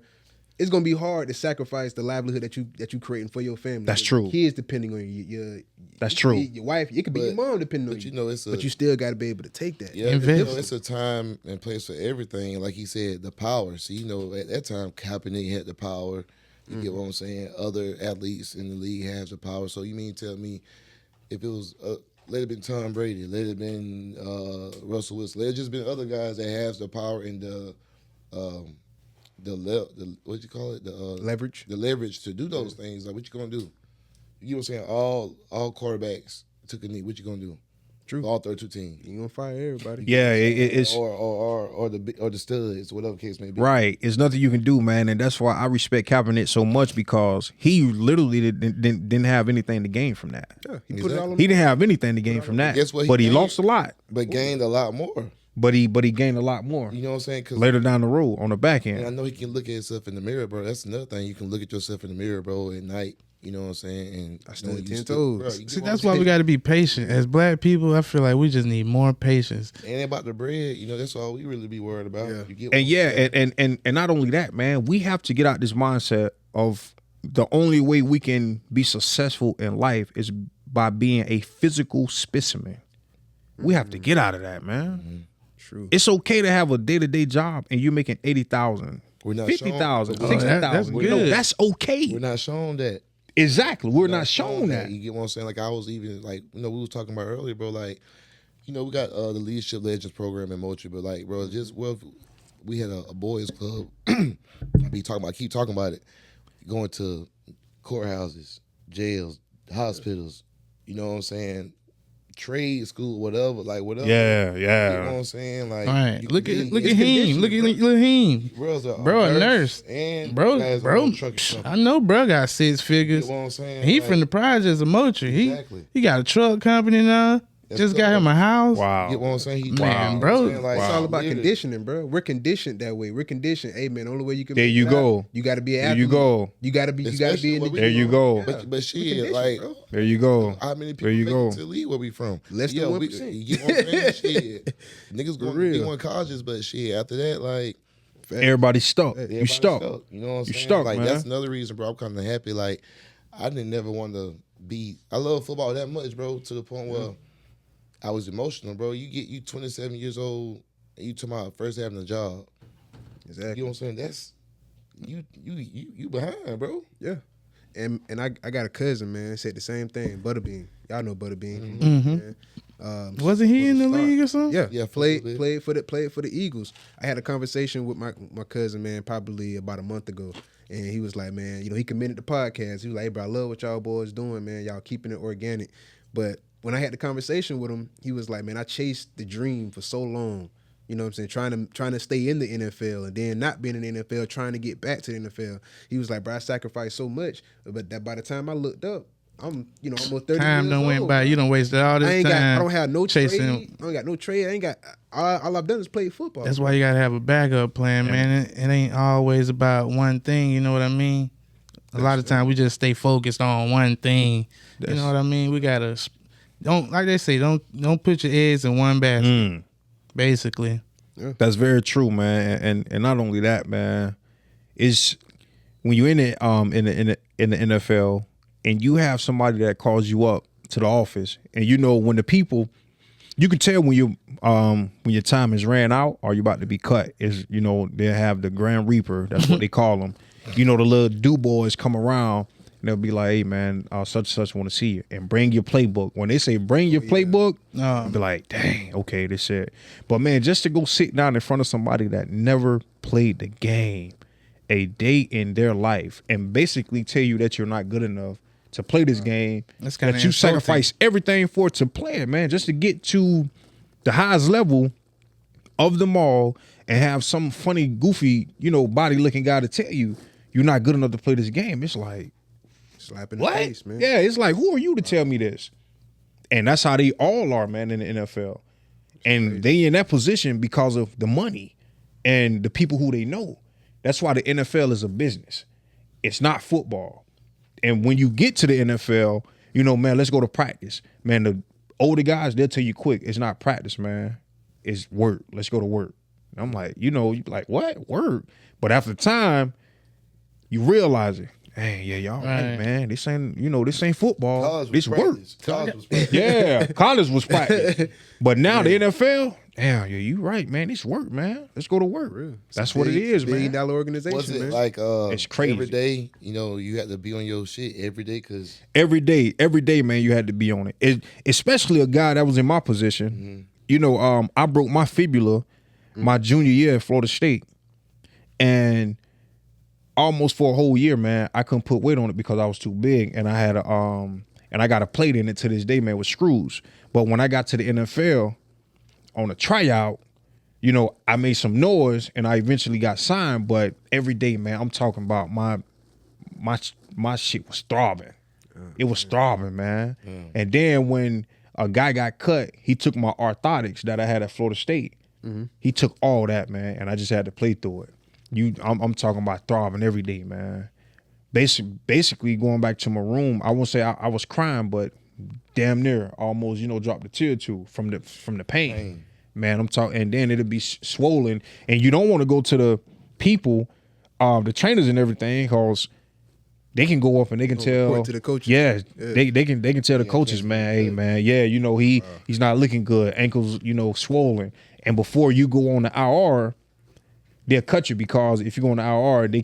it's gonna be hard to sacrifice the livelihood that you creating for your family. That's true. Kids depending on you. That's true. Your wife, it could be your mom depending on you. But you still got to be able to take that. Yeah, it's a time and place for everything. Like he said, the power. See, at that time, Kaepernick had the power. You get what I'm saying? Other athletes in the league have the power. So you mean tell me, if it was let it been Tom Brady, let it been Russell Wilson, let it just been other guys that has the power and the what you call it? The leverage. The leverage to do those things. Like, what you gonna do? You know what I'm saying? All quarterbacks took a knee. What you gonna do? True. All 32 teams. You gonna fire everybody. Yeah, it's or the studs, whatever case may be. right. It's nothing you can do, man, and that's why I respect Kaepernick so much, because he literally didn't have anything to gain from that. Yeah, he put it all on. He didn't have anything to gain from that. Guess what? But he gained? lost a lot. But gained a lot more. But he gained a lot more. You know what I'm saying? 'Cause Later down the road on the back end. and I know he can look at himself in the mirror, bro. That's another thing. You can look at yourself in the mirror, bro, at night. You know what I'm saying? And I stand you 10 still- toes. bro, you get See, what that's I'm why we saying? got to be patient. As black people, I feel like we just need more patience. Ain't about the bread. You know, that's all we really be worried about. Yeah. You get And what yeah, I'm saying? and not only that, man, we have to get out this mindset of the only way we can be successful in life is by being a physical specimen. We have to get out of that, man. True. It's okay to have a day-to-day job and you're making 80,000, We're not 50,000, shown- Oh, that's 60,000. You know, good. that's okay. We're not shown that. Exactly. We're not shown that. You get what I'm saying? Like I was even like, you know, we was talking about earlier, bro. Like, you know, we got the Leadership Legends program in Moultrie, but like, bro, just we had a boys club. I keep talking about it. Going to courthouses, jails, hospitals. You know what I'm saying? Trade school, whatever, like whatever. Yeah, You know what yeah. I'm saying? Like, All right, you look can at get- look it's at him. conditioning, Look bro. at him. Bro's A nurse. and Bro, guys bro, on the truck or something. I know bro got 6 You figures. know what I'm saying? He Like, from the projects of Moultrie. Exactly. He got a truck company now. That's Just got good. him a house. Wow. Get what I'm saying? He Man, you know bro. what I'm saying? Like, It's all about literally. conditioning, bro. We're conditioned that way. We're conditioned. Hey, man, the only way you can. There make you it go. out, you got to be an There athlete. you go. You got to be. You got to Especially be in the. what we There you go. But shit, conditioned, like, bro. There you go. how many people There you make go. it to leave where we from? Less than 1%. You get what I'm saying? Shit. Niggas going to real. D1 colleges, but shit, after that, like, Everybody's stuck. You everybody stuck. You know what I'm You saying? stuck, like, man. that's another reason, bro. I'm kind of happy. Like, I didn't never want to be. I love football that much, bro, to the point where I was emotional, bro. You 27 years old, and you talking about first having a job. Exactly. You know what I'm saying? That's you behind, bro. Yeah. And I got a cousin, man, said the same thing. Butterbean. Y'all know Butterbean. Man. Wasn't he in the star. league or something? Yeah, Yeah, for a little bit. played for the Eagles. I had a conversation with my cousin, man, probably about a month ago, and he was like, man, you know, he committed the podcast. He was like, hey, bro, I love what y'all boys doing, man. Y'all keeping it organic. But when I had the conversation with him, he was like, man, I chased the dream for so long. You know what I'm saying? Trying to stay in the NFL and then not being in the NFL, trying to get back to the NFL. He was like, bro, I sacrificed so much, but that by the time I looked up, I'm, you know, almost 30 Time years done went old, by. bro. You done wasted all this time. I don't have no chasing trade. I don't got no trade. I ain't got. All I've done is play football. That's why you gotta have a backup plan, man. It ain't always about one thing. You know what I mean? A lot of times we just stay focused on one thing. You know what I mean? We gotta don't like they say don't put your eggs in one basket. Basically, That's very true, man. And not only that, man, is when you're in it in the NFL and you have somebody that calls you up to the office, and you know when the people, you can tell when your time is ran out or you're about to be cut. Is, you know, they have the Grand Reaper. That's what they call them. You know, the little do boys come around and they'll be like, hey man, such and such want to see you and bring your playbook. When they say bring your playbook, I'll be like, dang, okay, this shit. But man, just to go sit down in front of somebody that never played the game a day in their life and basically tell you that you're not good enough to play this game, That's kinda that you insulting. sacrifice everything for to play it, man, just to get to the highest level of them all and have some funny, goofy, you know, body looking guy to tell you you're not good enough to play this game. It's like, slapping the what? face, man. Yeah, it's like, who are you to tell me this? And that's how they all are, man, in the NFL. And they in that position because of the money and the people who they know. That's why the NFL is a business. It's not football. And when you get to the NFL, you know, man, let's go to practice. Man, the older guys, they'll tell you quick, it's not practice, man. It's work. Let's go to work. And I'm like, you know, you like, what? Work? But after time, you realize it. Hey, yeah, y'all right, man. This ain't, you know, this ain't football. College was This work. practice. College was practice. Yeah, college was practice. But now the NFL, damn, yeah, you right, man. It's work, man. Let's go to work. That's what it is, $1 billion man. organization, Was it man. like It's crazy. every day, you know, you had to be on your shit every day because Every day, man, you had to be on it. Especially a guy that was in my position. You know, I broke my fibula my junior year at Florida State. And almost for a whole year, man, I couldn't put weight on it because I was too big, and I had and I got a plate in it to this day, man, with screws. But when I got to the NFL on a tryout, you know, I made some noise and I eventually got signed. But every day, man, I'm talking about my shit was throbbing. It was throbbing, man. And then when a guy got cut, he took my orthotics that I had at Florida State. He took all that, man, and I just had to play through it. I'm talking about throbbing every day, man. Basically going back to my room, I won't say I was crying, but damn near almost, you know, dropped a tear or two from the pain. Man, I'm talking, and then it'll be swollen, and you don't want to go to the people, the trainers and everything, because they can go up and they can tell to the coaches. Yeah. They can tell the coaches, man, hey man, yeah, you know, he's not looking good, ankles, you know, swollen. And before you go on the IR, they'll cut you, because if you go on the IR, they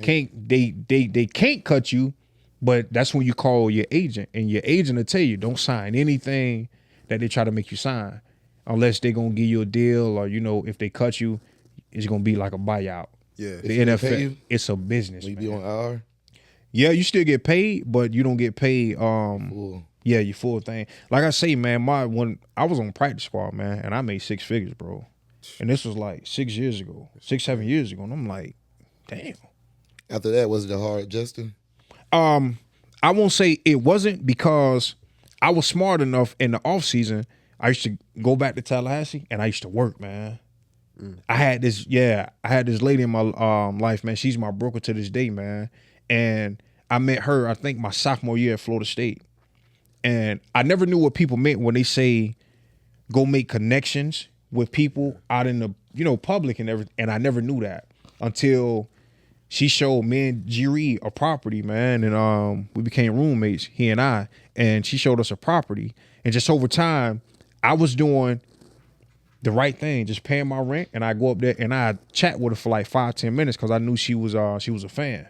can't cut you, but that's when you call your agent, and your agent will tell you don't sign anything that they try to make you sign, unless they're gonna give you a deal, or you know, if they cut you, it's gonna be like a buyout. Yeah, the NFL, it's a business. Will you be on IR? Yeah, you still get paid, but you don't get paid. Yeah, your full thing. Like I say, man, when I was on practice squad, man, and I made 6 figures, bro. And this was like 7 years ago, and I'm like, damn. After that, was it hard adjusting? I won't say it wasn't, because I was smart enough in the off season. I used to go back to Tallahassee and I used to work, man. I had this lady in my life, man. She's my broker to this day, man. And I met her, I think, my sophomore year at Florida State. And I never knew what people meant when they say go make connections with people out in the, you know, public and everything. And I never knew that until she showed me and G a property, man. And we became roommates, he and I. And she showed us a property. And just over time, I was doing the right thing, just paying my rent. And I go up there and I chat with her for like 5-10 minutes, because I knew she was a fan.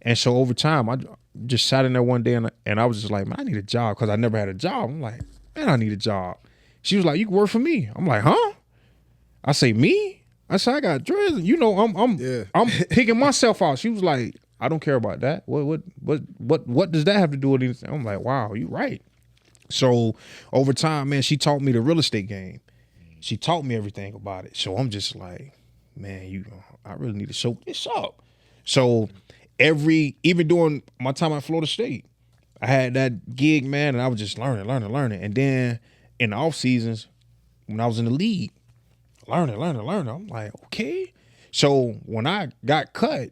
And so over time, I just sat in there one day and I was just like, man, I need a job, because I never had a job. I'm like, man, I need a job. She was like, you can work for me. I'm like, huh? I say, me? I said, I got dreads. You know, I'm picking myself out. She was like, I don't care about that. What does that have to do with anything? I'm like, wow, you right. So over time, man, she taught me the real estate game. She taught me everything about it. So I'm just like, man, I really need to soak this up. So even during my time at Florida State, I had that gig, man, and I was just learning. And then in the off seasons, when I was in the league, learning. I'm like, okay. So when I got cut,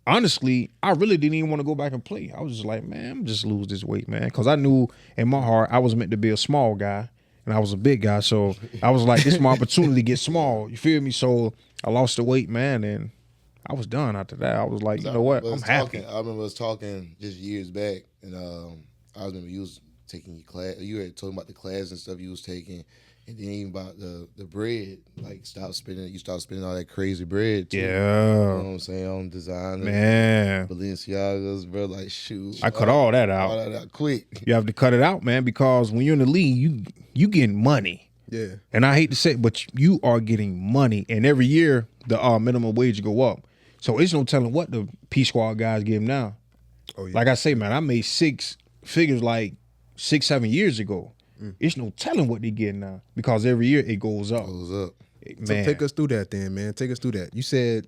honestly, I really didn't even want to go back and play. I was just like, man, I'm just lose this weight, man. Because I knew in my heart I was meant to be a small guy, and I was a big guy. So I was like, this is my opportunity to get small. You feel me? So I lost the weight, man, and I was done after that. I was like, you know what? I'm happy. I remember us talking just years back, and I remember you was taking your class. You were talking about the class and stuff you was taking, and then even about the bread. Like, you stop spending all that crazy bread too. Yeah. You know what I'm saying? On design. Man. Balenciagas, bro. Like, shoot. I cut all that out. All that out quick. You have to cut it out, man, because when you're in the league, you getting money. Yeah. And I hate to say it, but you are getting money. And every year, the minimum wage go up. So it's no telling what the P Squad guys give now. Oh, yeah. Like I say, man, I made 6 figures like 6-7 years ago. It's no telling what they get now, because every year it goes up. Man. So take us through that then, man. Take us through that. You said,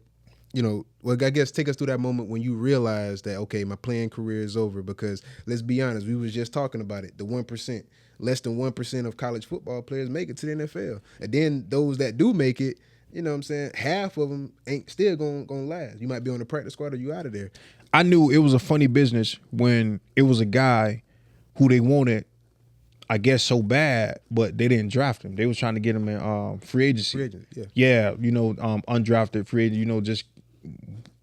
you know, well, I guess take us through that moment when you realized that, okay, my playing career is over, because let's be honest, we was just talking about it, the 1%. Less than 1% of college football players make it to the NFL. And then those that do make it, you know what I'm saying, half of them ain't still gonna last. You might be on the practice squad or you out of there. I knew it was a funny business when it was a guy who they wanted, I guess, so bad, but they didn't draft him. They was trying to get him in free agency. Free agent, yeah. Yeah, you know, undrafted free agent, you know, just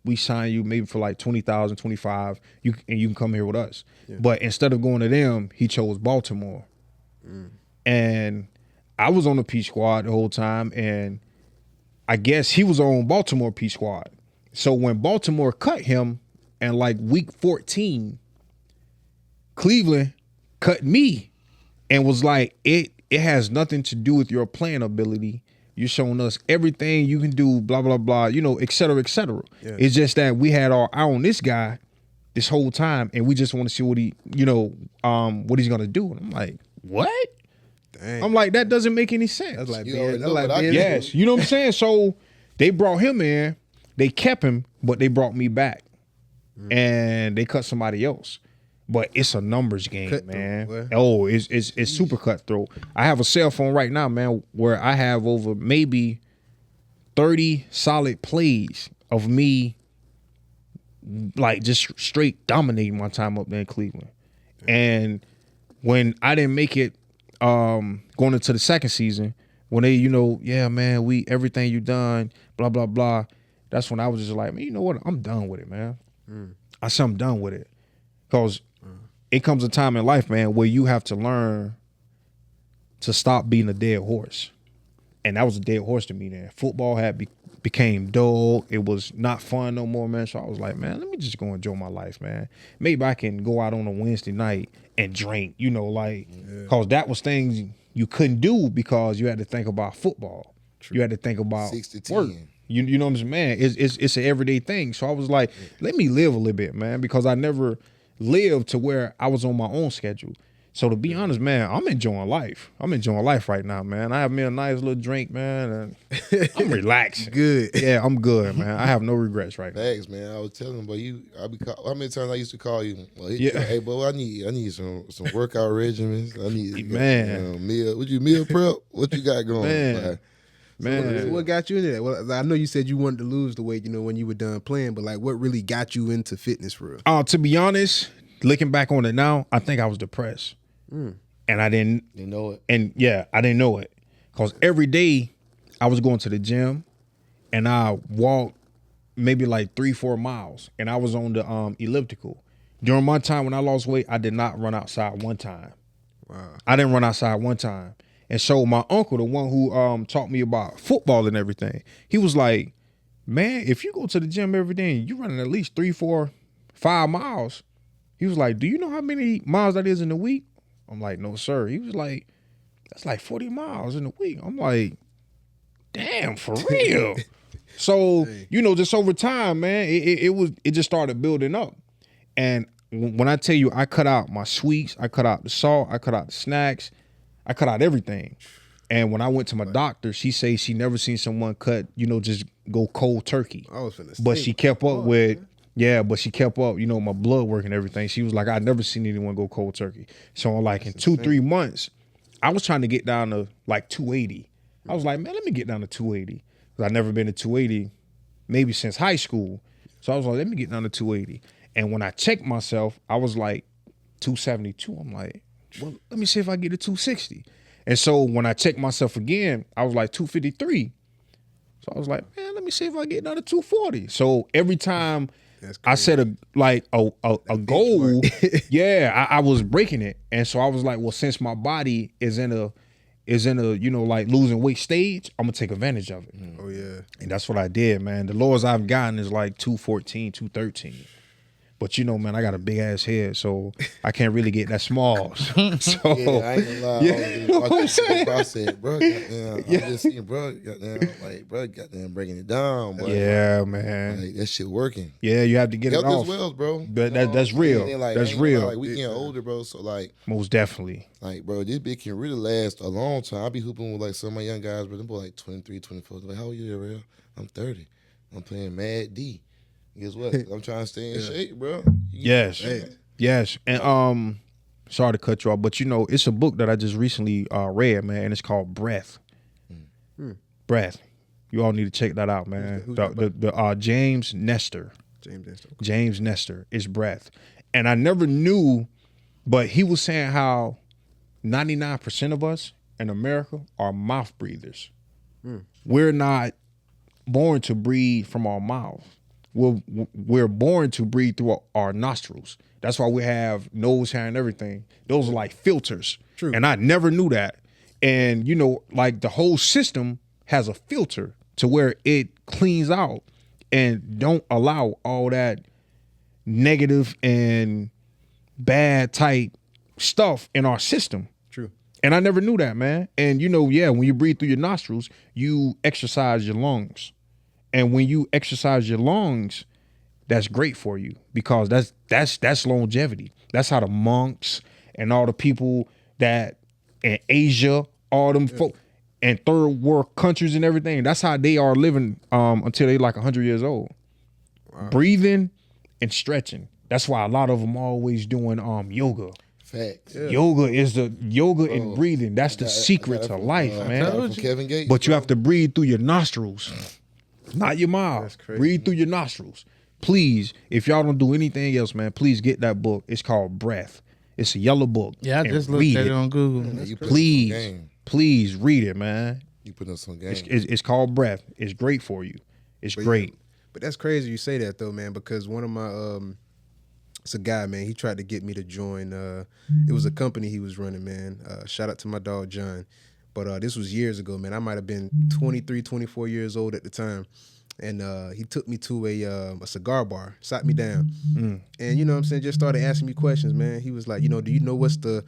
we sign you maybe for like 20,000, 25, and you can come here with us. Yeah. But instead of going to them, he chose Baltimore. And I was on the P Squad the whole time, and I guess he was on Baltimore P Squad. So when Baltimore cut him, and like week 14, Cleveland cut me and was like, it has nothing to do with your playing ability. You're showing us everything you can do, blah, blah, blah, you know, et cetera, et cetera. Yeah. It's just that we had our eye on this guy, this whole time, and we just want to see what what he's gonna do. And I'm like, what? Dang. I'm like, that doesn't make any sense. That's like You being, already know that's like what I being, do. Yes, you know what I'm saying? So they brought him in, they kept him, but they brought me back. And they cut somebody else. But it's a numbers game, Cutthroat, man. boy. Oh, it's super cutthroat. I have a cell phone right now, man, where I have over maybe 30 solid plays of me like just straight dominating my time up there in Cleveland. And when I didn't make it going into the second season, when they, yeah, man, everything you done, blah, blah, blah, that's when I was just like, man, you know what? I'm done with it, man. I said I'm done with it. Because it comes a time in life, man, where you have to learn to stop being a dead horse. And that was a dead horse to me then. Football had became dull. It was not fun no more, man. So I was like, man, let me just go enjoy my life, man. Maybe I can go out on a Wednesday night and drink, because that was things you couldn't do because you had to think about football. True. You had to think about 6 to 10. work. You know what I'm saying, man? It's an everyday thing. So I was like, let me live a little bit, man, because I never lived to where I was on my own schedule. So to be honest, man, I'm enjoying life. I'm enjoying life right now, man. I have me a nice little drink, man, and I'm relaxing. Good. Yeah, I'm good, man. I have no regrets right now. Thanks, man. I was telling him, but how many times I used to call you? Well, Yeah. Hey, bro, I need some workout regimens. I need Man. meal. Would you meal prep? What you got going? Man. So what got you into that? Well, I know you said you wanted to lose the weight, when you were done playing, but like, what really got you into fitness for real? To be honest, looking back on it now, I think I was depressed. And I didn't know it. And yeah, I didn't know it. Because every day I was going to the gym and I walked maybe like 3-4 miles and I was on the elliptical. During my time when I lost weight, I did not run outside one time. Wow. I didn't run outside one time. And so my uncle, the one who taught me about football and everything, he was like, man, if you go to the gym every day and you running at least 3, 4, 5 miles, he was like, do you know how many miles that is in a week? I'm like, no, sir. He was like, that's like 40 miles in a week. I'm like, damn, for real. So, just over time, man, it just started building up. And when I tell you, I cut out my sweets, I cut out the salt, I cut out the snacks, I cut out everything. And when I went to my doctor, she said she never seen someone cut, just go cold turkey. I was finna But say, she kept up with, but she kept up, my blood work and everything. She was like, I'd never seen anyone go cold turkey. So like in 2-3 months, I was trying to get down to like 280. I was like, man, let me get down to 280. Because I'd never been to 280 maybe since high school. So I was like, let me get down to 280. And when I checked myself, I was like 272. I'm like, well, let me see if I get to 260. And so when I checked myself again, I was like 253. So I was like, man, let me see if I get down to 240. So every time I set a goal, I was breaking it. And so I was like, well, since my body is in a like losing weight stage, I'm gonna take advantage of it. Oh yeah. And that's what I did, man. The lowest I've gotten is like 214, 213. But man, I got a big ass head, so I can't really get that small. So Yeah, I ain't gonna lie. You know what I'm saying? I said, bro, goddamn, I just seen bro, goddamn, breaking it down, boy. Yeah, man. Like, that shit working. Yeah, you have to get it Health off. as well, bro. But that's real. And then, like, That's I ain't gonna real. lie, like, we getting older, bro. So like, Most definitely. like, bro, this bitch can really last a long time. I be hooping with like some of my young guys, but them boy like 23, 24. They're like, how old you, real? I'm 30. I'm playing Mad D. Guess what? I'm trying to stay in shape, bro. Yes. Yes. And sorry to cut you off, but it's a book that I just recently read, man, and it's called Breath. Breath. You all need to check that out, man. Who's The James Nestor. James Nestor. James Nestor is Breath. And I never knew, but he was saying how 99% of us in America are mouth breathers. We're not born to breathe from our mouth. We're born to breathe through our nostrils. That's why we have nose hair and everything. Those are like filters. True. And I never knew that. And like the whole system has a filter to where it cleans out and don't allow all that negative and bad type stuff in our system. True. And I never knew that, man. And when you breathe through your nostrils, you exercise your lungs. And when you exercise your lungs, that's great for you, because that's longevity. That's how the monks and all the people that in Asia, all them folk and third world countries and everything, that's how they are living until they like 100 years old. Wow. Breathing and stretching. That's why a lot of them always doing yoga. Facts. Yeah. Yoga and breathing. That's the secret to life, man. Kevin Gates, but you have to breathe through your nostrils, not your mouth. Breathe through your nostrils. Please, if y'all don't do anything else, man, please get that book. It's called Breath. It's a yellow book. Yeah, I just looked at it on Google. Please read it, man. You put us on game. It's called Breath. It's great for you. It's great. But that's crazy you say that though, man, because one of my it's a guy, man, he tried to get me to join it was a company he was running, man. Shout out to my dog John. But this was years ago, man. I might have been 23, 24 years old at the time. And he took me to a cigar bar, sat me down. And you know what I'm saying, just started asking me questions, man. He was like, do you know what's the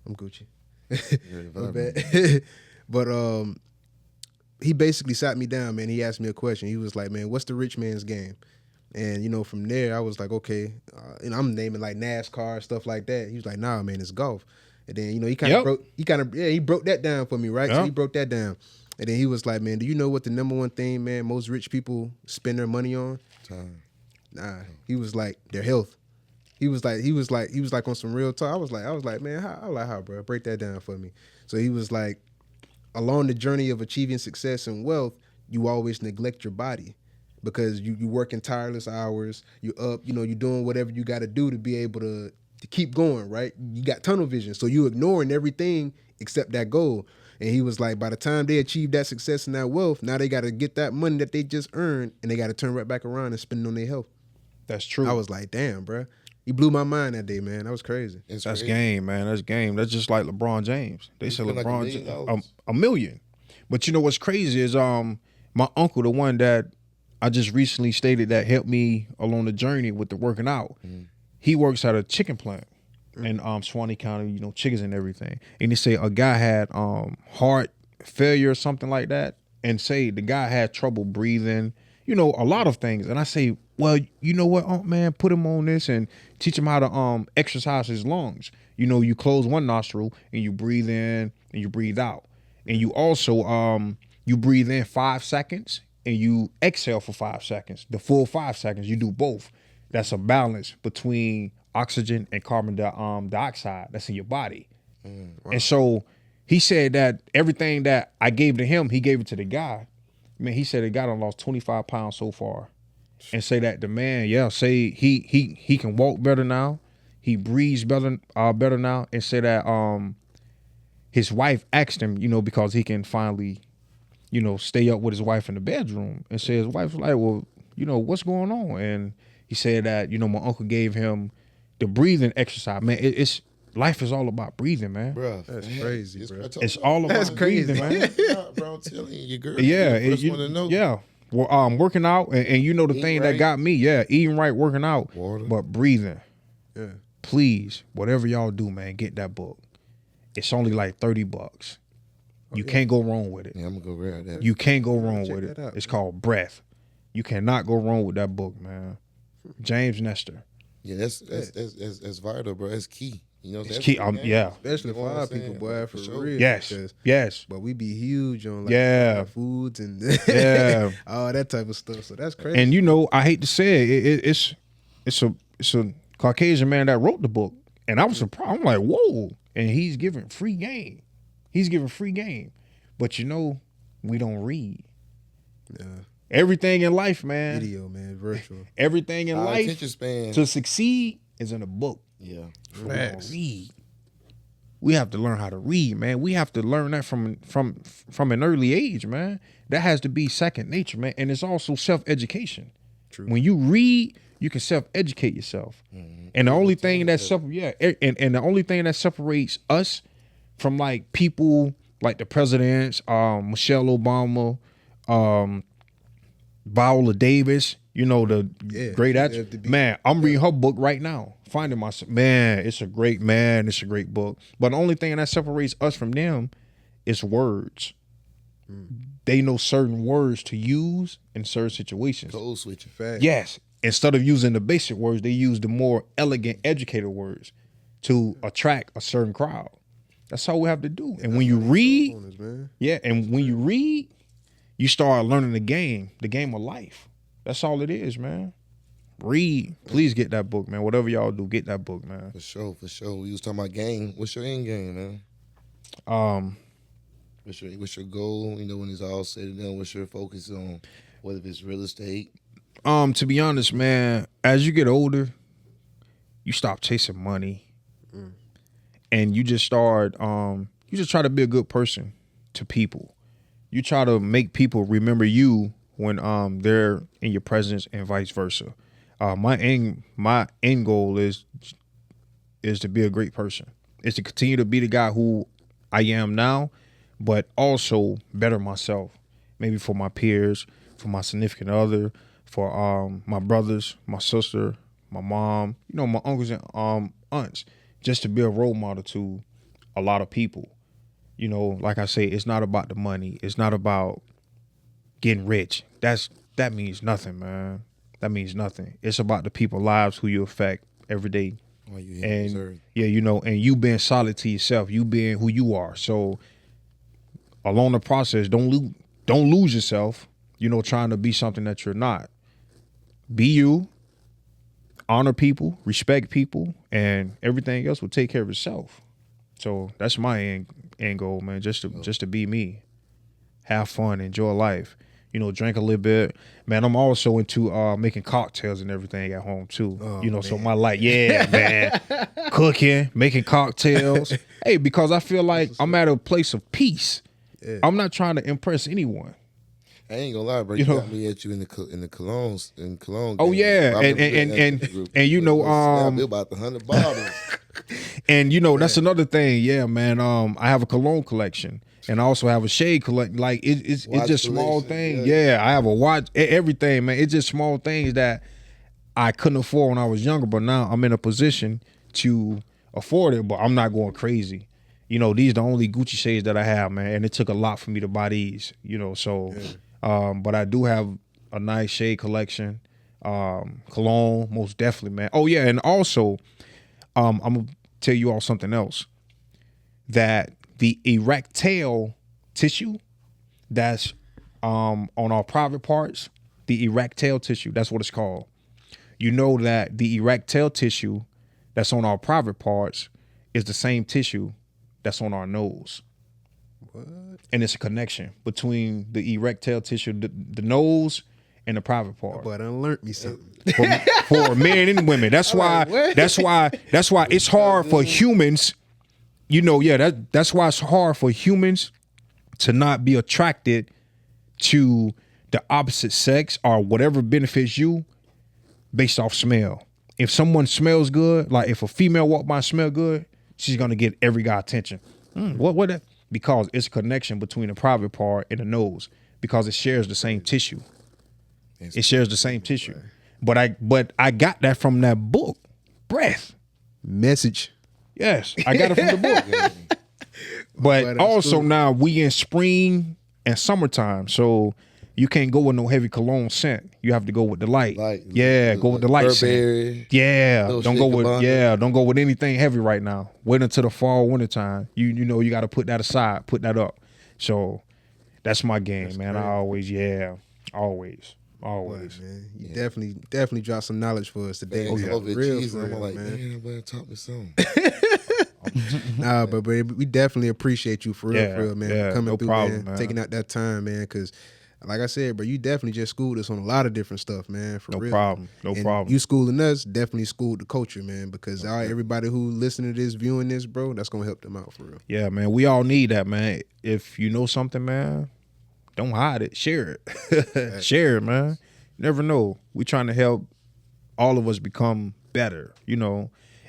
I'm Gucci. My bad. But he basically sat me down, man. He asked me a question. He was like, man, what's the rich man's game? And from there I was like, okay, and I'm naming like NASCAR, stuff like that. He was like, nah, man, it's golf. And then he kind of he broke that down for me, right? Yep. So he broke that down. And then he was like, man, do you know what the number one thing, man, most rich people spend their money on? Time. Nah. He was like, their health. He was like on some real talk. I was like, man, how, bro? Break that down for me. So he was like, along the journey of achieving success and wealth, you always neglect your body because you working tireless hours. You up, you're doing whatever you got to do to be able to keep going, right? You got tunnel vision, so you ignoring everything except that goal. And he was like, by the time they achieve that success and that wealth, now they got to get that money that they just earned, and they got to turn right back around and spend it on their health. That's true. I was like, damn, bro. He blew my mind that day, man. That was crazy. That's crazy. Game, man. That's game. That's just like LeBron James. They said LeBron like $1 million. But you know what's crazy is my uncle, the one that I just recently stated that helped me along the journey with the working out. He works at a chicken plant in Suwannee County, chickens and everything. And they say a guy had heart failure or something like that, and say the guy had trouble breathing, a lot of things. And I say, well, you know what, man, put him on this and teach him how to exercise his lungs. You close one nostril and you breathe in and you breathe out. And you also you breathe in 5 seconds and you exhale for 5 seconds. The full 5 seconds, you do both. That's a balance between oxygen and carbon dioxide that's in your body. Wow. And so he said that everything that I gave to him, he gave it to the guy. Man, he said the guy done lost 25 pounds so far. And say that the man, say he can walk better now. He breathes better now. And say that his wife asked him, because he can finally, stay up with his wife in the bedroom. And say his wife was like, well, what's going on? And he said that, my uncle gave him the breathing exercise. Man, life is all about breathing, man. Bro, that's crazy, bro. It's all about breathing, man. Bro, I'm telling you, your girl. Yeah, yeah. Well, working out, and the thing right. That got me, eating right, working out, water. But breathing. Yeah. Please, whatever y'all do, man, get that book. It's only like $30. You can't go wrong with it. Yeah, I'm gonna go grab that. You can't go wrong with it. It's called Breath. You cannot go wrong with that book, man. James Nestor. Yeah, that's vital, bro. That's key. It's key. Especially for our people, boy, for sure. Real. Yes. But we be huge on foods and all that type of stuff. So that's crazy. And I hate to say it, it's a Caucasian man that wrote the book, and I was surprised. I'm like, whoa! And he's giving free game. But we don't read. Yeah. Everything in life, man. Video, man, virtual. Everything in life span. To succeed is in a book. Yeah. Read. We have to learn how to read, man. We have to learn that from an early age, man. That has to be second nature, man. And it's also self-education. True. When you read, you can self-educate yourself. Mm-hmm. And the only thing that the only thing that separates us from like people like the presidents, Michelle Obama, Viola Davis, the great actor. Man, I'm reading her book right now. Finding myself. Man, it's a great book. But the only thing that separates us from them is words. they know certain words to use in certain situations. Code switching. Fact. Yes. Instead of using the basic words, they use the more elegant, educated words to attract a certain crowd. That's all we have to do. And when you read, and when you read, you start learning the game of life. That's all it is, man. Read. Please get that book, man. Whatever y'all do, get that book, man. For sure. We was talking about game. What's your end game, man? What's your goal? You know, when it's all said and done, what's your focus on? Whether it's real estate. To be honest, man, as you get older, you stop chasing money, and you just start. You just try to be a good person to people. You try to make people remember you when they're in your presence, and vice versa. My end goal is to be a great person. Is to continue to be the guy who I am now, but also better myself. Maybe for my peers, for my significant other, for my brothers, my sister, my mom, my uncles and aunts, just to be a role model to a lot of people. Like I say, it's not about the money. It's not about getting rich. That means nothing, man. That means nothing. It's about the people's lives who you affect every day. And and you being solid to yourself, you being who you are. So along the process, don't lose yourself, trying to be something that you're not. Be you, honor people, respect people, and everything else will take care of itself. So that's my end goal, man, just to be me. Have fun, enjoy life. Drink a little bit. Man, I'm also into making cocktails and everything at home too. So my life, man. Cooking, making cocktails. Hey, because I feel like I'm at a place of peace. Yeah. I'm not trying to impress anyone. I ain't gonna lie, bro. You got me at you in the colognes in Cologne. Oh yeah, and I built about 100 bottles. And that's another thing. Yeah, man. I have a cologne collection. And I also have a shade collection. Like it's just small things. Yeah, I have a watch. Everything, man. It's just small things that I couldn't afford when I was younger, but now I'm in a position to afford it. But I'm not going crazy. These are the only Gucci shades that I have, man. And it took a lot for me to buy these. So. Yeah. But I do have a nice shade collection. Cologne, most definitely, man. Oh yeah, and also, I'm gonna tell you all something else. That the erectile tissue that's on our private parts, the erectile tissue, that's what it's called. That the erectile tissue that's on our private parts is the same tissue that's on our nose. What? And it's a connection between the erectile tissue, the nose, and the private part. But I learned me something. For men and women. That's why it's hard for humans. That's why it's hard for humans to not be attracted to the opposite sex or whatever benefits you based off smell. If someone smells good, like if a female walk by and smell good, she's gonna get every guy attention. What? Because it's a connection between the private part and the nose, because it shares the same tissue. It shares the same tissue. But I got that from that book, Breath. Message. Yes, I got it from the book. But also now we in spring and summertime, so you can't go with no heavy cologne scent. You have to go with the light. Go with the light scent. Yeah, don't go with anything heavy right now. Wait until the fall, wintertime. You got to put that aside, put that up. So that's my game, that's man. Crazy. Always. Man. You definitely dropped some knowledge for us today. I'm like, man, I better talk to something. Nah, but we definitely appreciate you for real, man. Yeah, coming through, problem, man, taking out that time, man, because like I said, bro, you definitely just schooled us on a lot of different stuff, man. For real. No problem. You schooling us definitely schooled the culture, man, because everybody who listening to this, viewing this, bro, that's gonna help them out for real. Yeah, man, we all need that, man. If you know something, man, don't hide it. Share it. Share it, man. You never know. We trying to help all of us become better,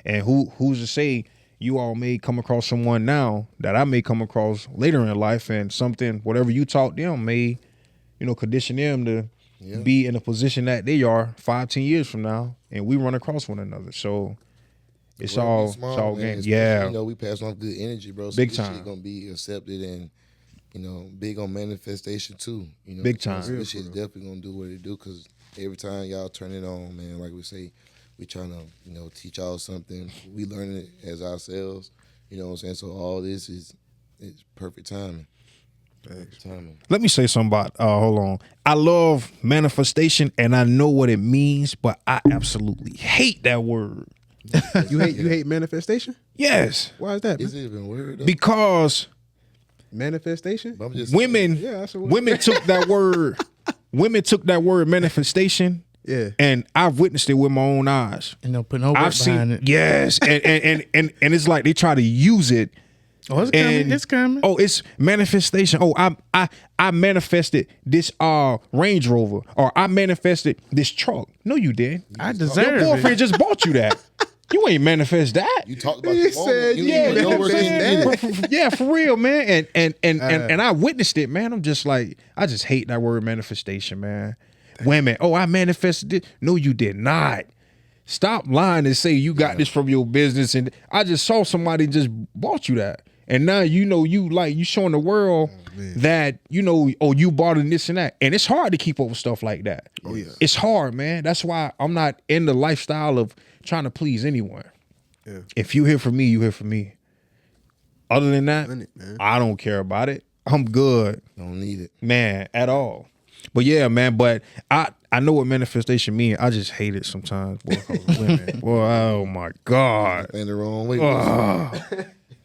And who's to say you all may come across someone now that I may come across later in life, and something, whatever you taught them may, condition them to be in a position that they are 5-10 years from now, and we run across one another. So it's all game. Yeah. We pass on good energy, bro. So big this time. shit gonna be accepted and you know, big on manifestation too. You know, Big time. This shit's definitely gonna do what it do, because every time y'all turn it on, man, like we say, we trying to, you know, teach y'all something. We learning it as ourselves. You know what I'm saying? So all this is perfect timing. Perfect timing. Let me say something about, hold on. I love manifestation and I know what it means, but I absolutely hate that word. You hate manifestation? Yes. Why is that? Is Man? it even word though? Because Manifestation? But I'm just women, Yeah, that's a word. women took that word, manifestation, Yeah. and I've witnessed it with my own eyes. You know, put no work I've behind seen, it. yes, and it's like they try to use it. Oh, it's coming. And, It's coming. Oh, it's manifestation. Oh, I manifested this Range Rover, or I manifested this truck. No, you didn't. I Your deserve boyfriend it. just bought you that. You ain't manifest that. You talked about He the moment. said, You yeah, didn't even know where manifest it that. ended. Yeah, for real, man. And I witnessed it, man. I'm just like, I just hate that word manifestation, man. Women, oh, I manifested it. No, you did not. Stop lying and say you got this from your business. And I just saw somebody just bought you that. And now you know you showing the world that, you know, oh, you bought in this and that. And it's hard to keep up with stuff like that. Oh, yeah. It's hard, man. That's why I'm not in the lifestyle of trying to please anyone. Yeah. If you hear from me, you hear from me. Other than that, Done it, man. I don't care about it. I'm good, Don't need it. man, at all. But yeah, man, but I know what manifestation means. I just hate it sometimes. Boy, 'cause women, boy, oh my God. And the wrong way.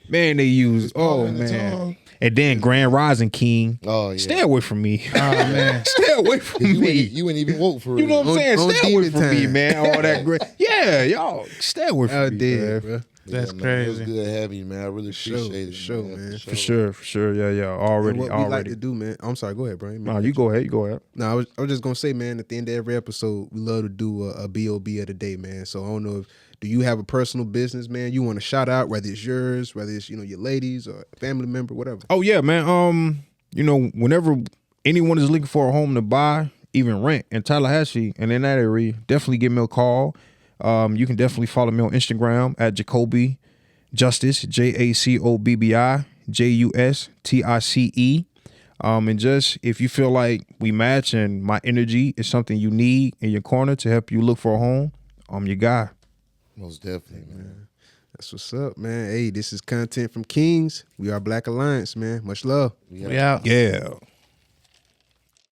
Man, they use, oh in the man. tongue. And then Grand Rising King. Oh, yeah. Stay away from me. Oh man. Stay away from me. You ain't even woke for You know real. what I'm saying? On Stay away demon from me, time. man. All that great. Yeah, y'all. Stay away from I me. did, man. bro. That's man, it was crazy. good having you, man. I really appreciate it. For sure, man. For sure. Yeah. And Already. what we like to do, man. I'm sorry. Go ahead, bro. No, you go ahead. No, I was just gonna say, man. At the end of every episode, we love to do a BOB of the day, man. So I don't know if do you have a personal business, man? You want to shout out, whether it's yours, whether it's your ladies or a family member, whatever. Oh yeah, man. You know, whenever anyone is looking for a home to buy, even rent in Tallahassee and in that area, definitely give me a call. You can definitely follow me on Instagram at Jacobbi Justice, JACOBBI JUSTICE. And just if you feel like we match and my energy is something you need in your corner to help you look for a home, I'm your guy. Most definitely, man. That's what's up, man. Hey, this is content from Kings. We are Black Alliance, man. Much love. We out. Yeah.